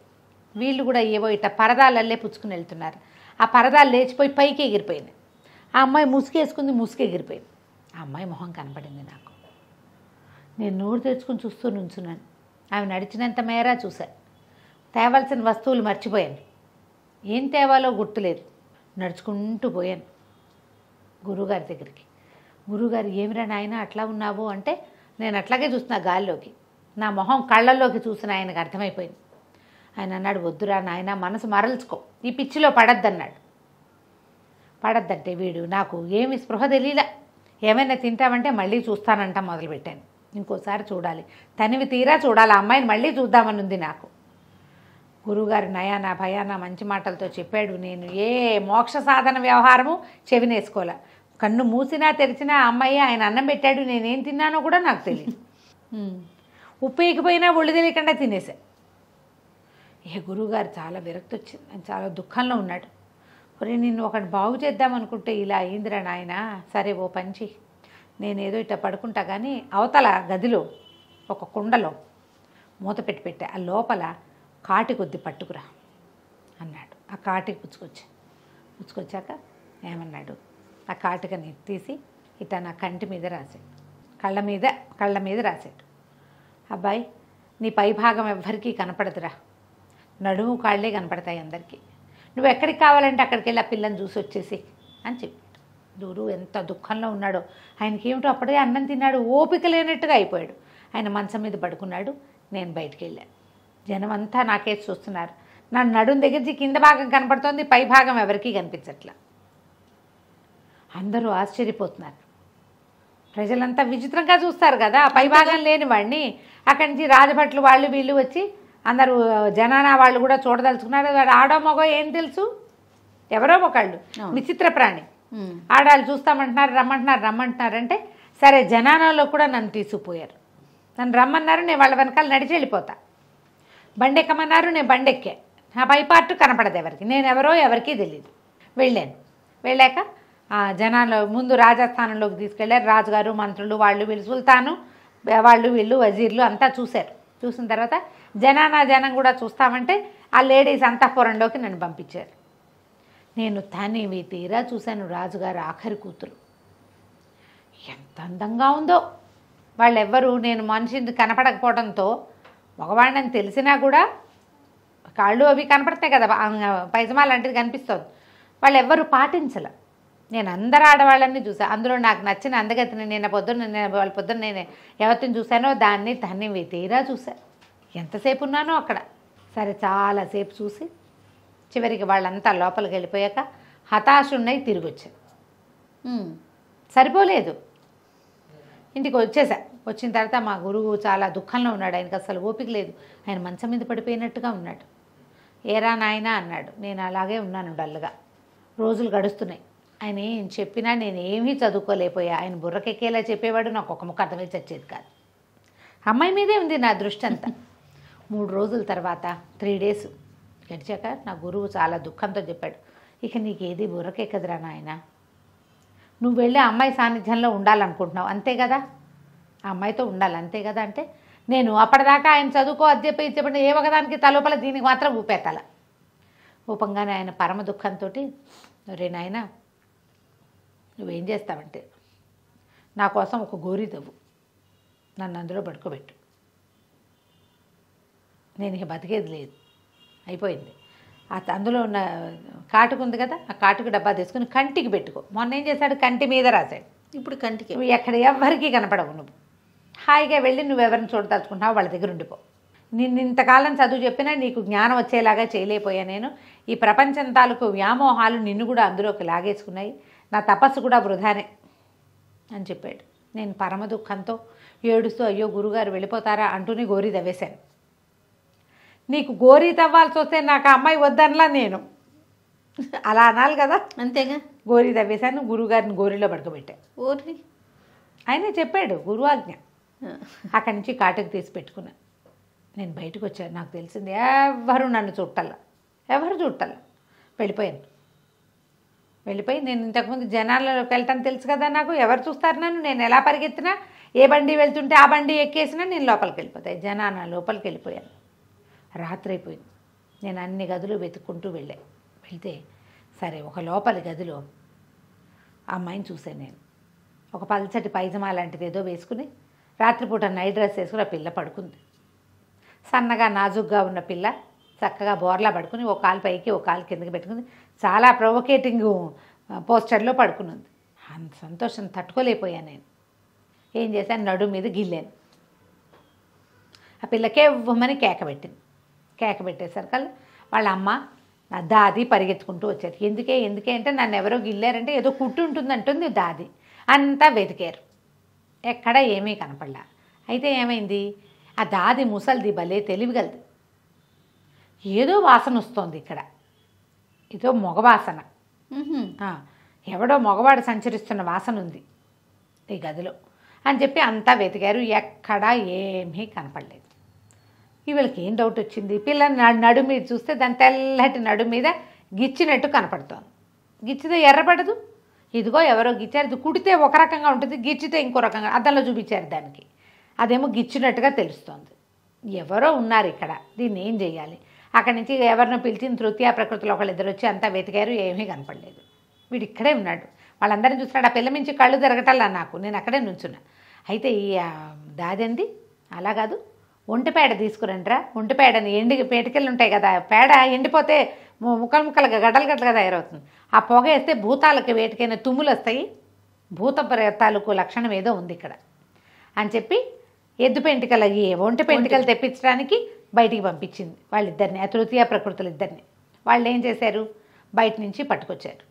[SPEAKER 3] వీళ్ళు కూడా ఏవో ఇట్లా పరదాలల్లే పుచ్చుకుని వెళ్తున్నారు. ఆ పరదాలు లేచిపోయి పైకి ఎగిరిపోయింది. ఆ అమ్మాయి ముసుగేసుకుంది, ముసుగు ఎగిరిపోయింది. ఆ అమ్మాయి మొహం కనపడింది నాకు. నేను నోరు తెచ్చుకుని చూస్తూ నుంచున్నాను. ఆమె నడిచినంత మేర చూశాను. తేవాల్సిన వస్తువులు మర్చిపోయాను. ఏం తేవాలో గుర్తులేదు. నడుచుకుంటూ పోయాను గురువుగారి దగ్గరికి. గురువుగారు ఏమిరా నాయన అట్లా ఉన్నావు అంటే, నేను అట్లాగే చూస్తున్నా గాల్లోకి. నా మొహం కళ్ళల్లోకి చూసిన ఆయనకు అర్థమైపోయింది. ఆయన అన్నాడు, వద్దురా నాయన, మనసు మరల్చుకో, ఈ పిచ్చిలో పడద్దన్నాడు. పడద్దంటే వీడు నాకు ఏమి స్పృహ తెలియలే. ఏమైనా తింటామంటే మళ్ళీ చూస్తానంట మొదలుపెట్టాను. ఇంకోసారి చూడాలి, తనివి తీరా చూడాలి, ఆ అమ్మాయిని మళ్ళీ చూద్దామని ఉంది నాకు. గురువుగారు నయానా భయానా మంచి మాటలతో చెప్పాడు. నేను ఏ మోక్ష సాధన వ్యవహారము చెవినేసుకోలే. కన్ను మూసినా తెరిచినా అమ్మాయి ఆయన అన్నం పెట్టాడు, నేనేం తిన్నానో కూడా నాకు తెలియదు. ఉప్పు ఎక్కిపోయినా ఒళ్ళు తెలియకుండా తినేసా. గురువుగారు చాలా విరక్తి వచ్చింది, ఆయన చాలా దుఃఖంలో ఉన్నాడు. ఒరే నిన్ను ఒకటి బాగు చేద్దామనుకుంటే ఇలా అయిందిరా నాయన. సరే ఓ పంచి, నేనేదో ఇట్లా పడుకుంటా కానీ అవతల గదిలో ఒక కుండలో మూత పెట్టా, ఆ లోపల కాటి కొద్ది పట్టుకురా అన్నాడు. ఆ కాటికి పుచ్చుకొచ్చాక ఏమన్నాడు, ఆ కాటికని తీసి ఇట్లా నా కంటి మీద రాశాడు, కళ్ళ మీద రాశాడు. అబ్బాయి నీ పైభాగం ఎవ్వరికీ కనపడదురా, నడుము కాళ్ళే కనపడతాయి అందరికీ. నువ్వు ఎక్కడికి కావాలంటే అక్కడికి వెళ్ళి ఆ పిల్లని చూసి వచ్చేసి అని చెప్పాడు. గురువు ఎంత దుఃఖంలో ఉన్నాడో. ఆయనకి ఏమిటో అప్పుడే అన్నం తిన్నాడు, ఓపిక లేనట్టుగా అయిపోయాడు. ఆయన మంచం మీద పడుకున్నాడు, నేను బయటికి వెళ్ళాను. జనం అంతా నాకేసి చూస్తున్నారు. నా నడుము దగ్గర కింద భాగం కనపడుతోంది, పై భాగం ఎవరికీ కనిపించట్లా. అందరూ ఆశ్చర్యపోతున్నారు. ప్రజలంతా విచిత్రంగా చూస్తారు కదా ఆ పైభాగం లేని వాడిని. అక్కడి నుంచి రాజభట్లు వాళ్ళు వీళ్ళు వచ్చి అందరూ జనానా వాళ్ళు కూడా చూడదలుచుకున్నారు. వాడు ఆడో మగో ఏం తెలుసు, ఎవరో ఒకళ్ళు విచిత్ర ప్రాణి. ఆడాళ్ళు చూస్తామంటున్నారు, రమ్మంటున్నారు అంటే సరే జనానాలో కూడా నన్ను తీసుకుపోయారు. నన్ను రమ్మన్నారు, నేను వాళ్ళ వెనకాల నడిచి వెళ్ళిపోతా. బండి ఎక్కమన్నారు, నేను బండి ఎక్కా. నా పై పార్ట్ కనపడదు ఎవరికి, నేను ఎవరో ఎవరికీ తెలియదు. వెళ్ళాను. వెళ్ళాక జనాలు ముందు రాజస్థానంలోకి తీసుకెళ్ళారు. రాజుగారు, మంత్రులు, వాళ్ళు వీళ్ళు, సుల్తాను వాళ్ళు వీళ్ళు, వజీర్లు అంతా చూశారు. చూసిన తర్వాత జనం కూడా చూస్తామంటే ఆ లేడీస్ అంతఃపురంలోకి నన్ను పంపించారు. నేను తనివి తీరా చూశాను. రాజుగారు ఆఖరి కూతురు ఎంత అందంగా ఉందో. వాళ్ళెవ్వరూ, నేను మనిషిని కనపడకపోవడంతో మగవాడిని తెలిసినా కూడా కాళ్ళు అవి కనపడతాయి కదా, పైజమా లాంటిది కనిపిస్తుంది, వాళ్ళు ఎవ్వరూ పాటించలే. నేను అందరు ఆడవాళ్ళని చూసాను. అందులో నాకు నచ్చిన అందగతిని వాళ్ళ పొద్దున్న నేను ఎవరిని చూశానో దాన్ని తనివి తీరా చూశాను. ఎంతసేపు ఉన్నానో అక్కడ. సరే చాలాసేపు చూసి చివరికి వాళ్ళంతా లోపలికి వెళ్ళిపోయాక హతాశున్నై తిరిగి వచ్చాను. సరిపోలేదు, ఇంటికి వచ్చేసా. వచ్చిన తర్వాత మా గురువు చాలా దుఃఖంలో ఉన్నాడు. ఆయనకు అసలు ఓపిక లేదు. ఆయన మంచం మీద పడిపోయినట్టుగా ఉన్నాడు. ఏరా నాయనా అన్నాడు. నేను అలాగే ఉన్నాను డల్గా. రోజులు గడుస్తున్నాయి. ఆయన ఏం చెప్పినా నేను ఏమీ చదువుకోలేకపోయా. ఆయన బుర్రకెక్కేలా చెప్పేవాడు, నాకు ఒక ముక్క అర్థమై చచ్చేది కాదు. అమ్మాయి మీదే ఉంది నా దృష్టి అంతా. 3 రోజుల తర్వాత 3 days గడిచాక నా గురువు చాలా దుఃఖంతో చెప్పాడు, ఇక నీకేది బుర్రకెక్కదురా నాయన, నువ్వు వెళ్ళి అమ్మాయి సాన్నిధ్యంలో ఉండాలనుకుంటున్నావు అంతే కదా, ఆ అమ్మాయితో ఉండాలి అంతే కదా. అంటే నేను అప్పటిదాకా ఆయన చదువుకో అద్దెపై చెప్పండి ఏ ఒకదానికి తలోపల దీనికి మాత్రం ఊపేతల. ఊపంగానే ఆయన పరమ దుఃఖంతో, రే నాయన నువ్వేం చేస్తావంటే నా కోసం ఒక గోరీ తవ్వు, నన్ను అందులో పడుకోబెట్టు, నేను ఇక బతికేది లేదు, అయిపోయింది. అందులో ఉన్న కాటుకు ఉంది కదా, ఆ కాటుకు డబ్బా తీసుకుని కంటికి పెట్టుకో. మొన్న ఏం చేశాడు, కంటి మీద రాశాడు.
[SPEAKER 2] ఇప్పుడు కంటికి
[SPEAKER 3] నువ్వు ఎక్కడ ఎవ్వరికీ కనపడవు, నువ్వు హాయిగా వెళ్ళి నువ్వెవరిని చూడదలుచుకుంటున్నావు వాళ్ళ దగ్గర ఉండిపో. నిన్ను ఇంతకాలం చదువు చెప్పినా నీకు జ్ఞానం వచ్చేలాగా చేయలేకపోయా నేను. ఈ ప్రపంచం తాలూకు వ్యామోహాలు నిన్ను కూడా అందులోకి లాగేసుకున్నాయి, నా తపస్సు కూడా వృధానే అని చెప్పాడు. నేను పరమ దుఃఖంతో ఏడుస్తూ అయ్యో గురుగారు వెళ్ళిపోతారా అంటూనే గోరీ తవ్వేశాను. నీకు గోరీ తవ్వాల్సి వస్తే నాకు ఆ అమ్మాయి వద్దనలా నేను, అలా అనాలి కదా,
[SPEAKER 2] అంతేగా.
[SPEAKER 3] గోరీ తవ్వేశాను. గురువుగారిని గోరీలో పడుకోబెట్టా.
[SPEAKER 2] ఓరి
[SPEAKER 3] ఆయనే చెప్పాడు గురువాజ్ఞ. అక్కడి నుంచి కాటుకు తీసి పెట్టుకున్నాను. నేను బయటకు వచ్చాను. నాకు తెలిసింది ఎవరు నన్ను చుట్టాల, ఎవరు చుట్టాల. వెళ్ళిపోయాను. వెళ్ళిపోయి నేను ఇంతకుముందు జనాలలోకి వెళ్ళటం తెలుసు కదా నాకు, ఎవరు చూస్తారు నన్ను, నేను ఎలా పరిగెత్తినా ఏ బండి వెళ్తుంటే ఆ బండి ఎక్కేసినా నేను లోపలికి వెళ్ళిపోతాయి. జనాన లోపలికి వెళ్ళిపోయాను. రాత్రి అయిపోయింది. నేను అన్ని గదులు వెతుక్కుంటూ వెళ్తే సరే ఒక లోపలి గదిలో అమ్మాయిని చూశాను నేను. ఒక పల్చటి పైజమా లాంటిది ఏదో వేసుకుని రాత్రిపూట నైట్ డ్రెస్ వేసుకుని ఆ పిల్ల పడుకుంది. సన్నగా నాజుగ్గా ఉన్న పిల్ల చక్కగా బోర్లా పడుకుని ఒక కాలు పైకి ఒక కాలు కిందకి పెట్టుకుంది. చాలా ప్రొవోకేటింగ్ పోస్టర్లో పడుకున్నది. అంత సంతోషం తట్టుకోలేకపోయాను నేను. ఏం చేశాను, నడుము మీద గిల్లాను. ఆ పిల్లకే ఉవ్వమని కేక పెట్టేసరికల్లా వాళ్ళ అమ్మ నా దాది పరిగెత్తుకుంటూ వచ్చారు. ఎందుకే అంటే నన్ను ఎవరో గిల్లారంటే ఏదో కుట్టు ఉంటుంది అంటుంది దాది. అంతా వెతికారు, ఎక్కడ ఏమీ కనపడలా. అయితే ఏమైంది, ఆ దాది ముసలిది భలే తెలివిగలది. ఏదో వాసన వస్తోంది ఇక్కడ, ఏదో మగవాసన, ఎవడో మగవాడు సంచరిస్తున్న వాసన ఉంది ఈ గదిలో అని చెప్పి అంతా వెతికారు. ఎక్కడా ఏమీ కనపడలేదు. వీళ్ళకి ఏం డౌట్ వచ్చింది, పిల్ల నడు మీద చూస్తే దాని తెల్లటి నడు మీద గిచ్చినట్టు కనపడుతోంది. గిచ్చితే ఎర్రపడదు. ఇదిగో ఎవరో గిచ్చారు. ఇది కుడితే ఒక రకంగా ఉంటుంది, గిచ్చితే ఇంకో రకంగా, అద్దంలో చూపించారు దానికి, అదేమో గిచ్చినట్టుగా తెలుస్తోంది. ఎవరో ఉన్నారు ఇక్కడ, దీన్ని ఏం చేయాలి. అక్కడి నుంచి ఎవరినో పిలిచిన తృతీయ ప్రకృతిలో ఒకళ్ళిద్దరు వచ్చి అంతా వెతికారు, ఏమీ కనపడలేదు. వీడు ఇక్కడే ఉన్నాడు. వాళ్ళందరినీ చూస్తున్నాడు. ఆ పిల్ల మించి కళ్ళు తిరగటల్లా నాకు, నేను అక్కడే నుంచున్నా. అయితే ఈ దాదంది అలా కాదు, ఒంటిపేడ తీసుకురండిరా. ఒంటిపేడని పేటికెళ్ళు ఉంటాయి కదా, పేడ ఎండిపోతే ముక్కలుగా గడ్డలుగా తయారవుతుంది. ఆ పొగ వేస్తే భూతాలకి వేటికైనా తుమ్ములు వస్తాయి, భూత తాలూకు లక్షణం ఏదో ఉంది ఇక్కడ అని చెప్పి ఎద్దు పెంటికలు ఒంటి పెంటికలు తెప్పించడానికి బయటికి పంపించింది వాళ్ళిద్దరిని, ఆ తృతీయ ప్రకృతులు ఇద్దరిని. వాళ్ళు ఏం చేశారు, బయట నుంచి పట్టుకొచ్చారు.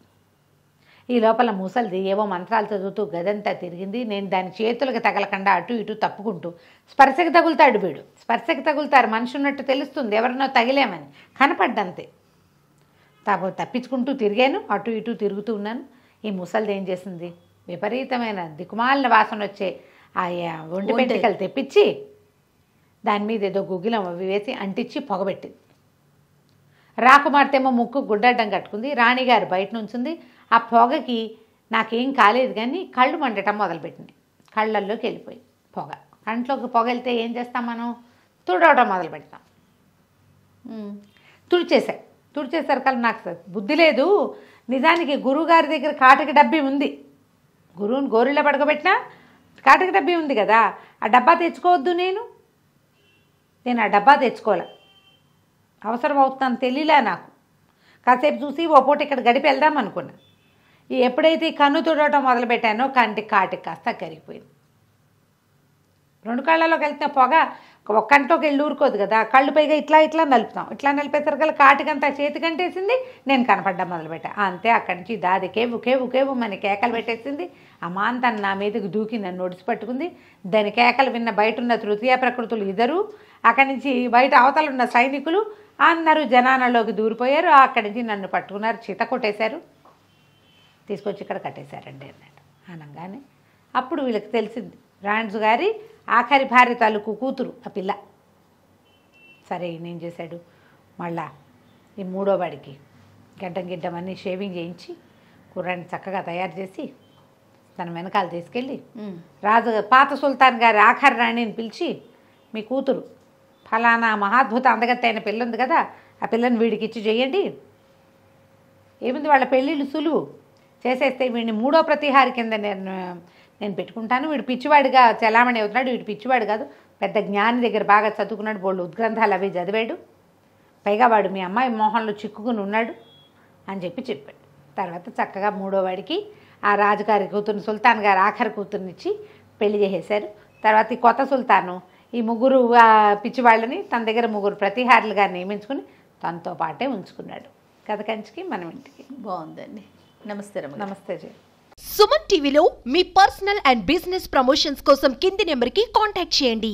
[SPEAKER 3] ఈ లోపల ముసలిది ఏవో మంత్రాలు చదువుతూ గదంతా తిరిగింది. నేను దాని చేతులకు తగలకుండా అటు ఇటు తప్పుకుంటూ, స్పర్శకి తగులుతాడు వీడు, స్పర్శకి తగులుతారు, మనిషి ఉన్నట్టు తెలుస్తుంది, ఎవరినో తగిలేమని కనపడ్డంతే. తప్పించుకుంటూ తిరిగాను, అటు ఇటు తిరుగుతూ ఉన్నాను. ఈ ముసలిది ఏం చేసింది, విపరీతమైన దిక్కుమాలిన వాసన వచ్చే ఆ ఒంటి పెంటికలు తెప్పించి దాని మీద ఏదో గుగ్గిలం అవి వేసి అంటించి పొగబెట్టింది. రాకుమార్తెమో ముక్కు గుడ్డడ్డం కట్టుకుంది. రాణిగారు బయట నుంచుంది. ఆ పొగకి నాకేం కాలేదు కానీ కళ్ళు మండటం మొదలుపెట్టింది. కళ్ళల్లోకి వెళ్ళిపోయి పొగ. కంట్లోకి పొగ వెళ్తే ఏం చేస్తాం మనం? తుడవడం మొదలు పెడతాం. తుడిచేసరికల్లా నాకు బుద్ధి లేదు. నిజానికి గురువుగారి దగ్గర కాటక డబ్బీ ఉంది. గురువుని గోరులో పడుకోబెట్టినా కాటక డబ్బీ ఉంది కదా, ఆ డబ్బా తెచ్చుకోవద్దు. నేను ఆ డబ్బా తెచ్చుకోలే. అవసరం అవుతుందని తెలియలే నాకు. కాసేపు చూసి ఓ పూట ఇక్కడ గడిపి వెళ్దాం అనుకున్నా. ఎప్పుడైతే ఈ కన్ను తుడవటం మొదలుపెట్టానో కంటికి కాటికి కాస్త కరిగిపోయింది. 2 కళ్ళలోకి వెళ్తే పొగ ఒక కంటలోకి వెళ్ళి ఊరుకోదు కదా, కళ్ళు పైగా ఇట్లా నలుపుతాం. ఇట్లా నలిపేసరికల్లా కాటికంతా చేతి కంటేసింది. నేను కనపడ్డం మొదలుపెట్టా. అంతే, అక్కడి నుంచి దాది కేవు మన కేకలు పెట్టేసింది. అమాంతం నా మీదకి దూకి నన్ను ఒడిసి పట్టుకుంది. దాని కేకలు విన్న బయట ఉన్న తృతీయ ప్రకృతులు ఇద్దరు, అక్కడి నుంచి బయట అవతల ఉన్న సైనికులు అందరూ జనాలలోకి దూరిపోయారు. అక్కడి నుంచి నన్ను పట్టుకున్నారు, చిత కొట్టేశారు, తీసుకొచ్చి ఇక్కడ కట్టేశారండి అన్నాడు. అనగానే అప్పుడు వీళ్ళకి తెలిసింది రాణ్జు గారి ఆఖరి భార్య తాలూకు కూతురు ఆ పిల్ల. సరే ఈయన ఏం చేశాడు, మళ్ళా ఈ 3వ వాడికి గిడ్డం అన్నీ షేవింగ్ చేయించి కుర్రాన్ని చక్కగా తయారు చేసి తన వెనకాల తీసుకెళ్ళి పాత సుల్తాన్ గారి ఆఖరి రాణిని పిలిచి, మీ కూతురు ఫలానా మహాద్భుత అందగత్త అయిన పిల్ల ఉంది కదా, ఆ పిల్లని వీడికి ఇచ్చి చేయండి. ఏముంది, వాళ్ళ పెళ్ళిళ్ళు సులువు చేసేస్తే వీడిని 3వ ప్రతిహారి కింద నేను పెట్టుకుంటాను. వీడు పిచ్చివాడిగా చలామణి అవుతున్నాడు. వీడు పిచ్చివాడు కాదు, పెద్ద జ్ఞాని దగ్గర బాగా చదువుకున్నాడు, బోళ్ళు ఉద్గ్రంథాలు అవి చదివాడు, పైగా వాడు మీ అమ్మాయి మోహంలో చిక్కుకుని ఉన్నాడు అని చెప్పాడు. తర్వాత చక్కగా 3వ వాడికి ఆ రాజుగారి కూతురుని, సుల్తాన్ గారు ఆఖరి కూతురునిచ్చి పెళ్లి చేసేశారు. తర్వాత ఈ కొత్త సుల్తాను ఈ 3 పిచ్చివాళ్ళని తన దగ్గర 3 ప్రతిహారులుగా నియమించుకుని తనతో పాటే ఉంచుకున్నాడు. కథ కంచికి మనం ఇంటికి.
[SPEAKER 2] బాగుందండి. నమస్తే రమ్య.
[SPEAKER 3] నమస్తే జయ.
[SPEAKER 1] సుమన్ టీవీలో మీ పర్సనల్ అండ్ బిజినెస్ ప్రమోషన్స్ కోసం కింది నెంబర్కి కాంటాక్ట్ చేయండి.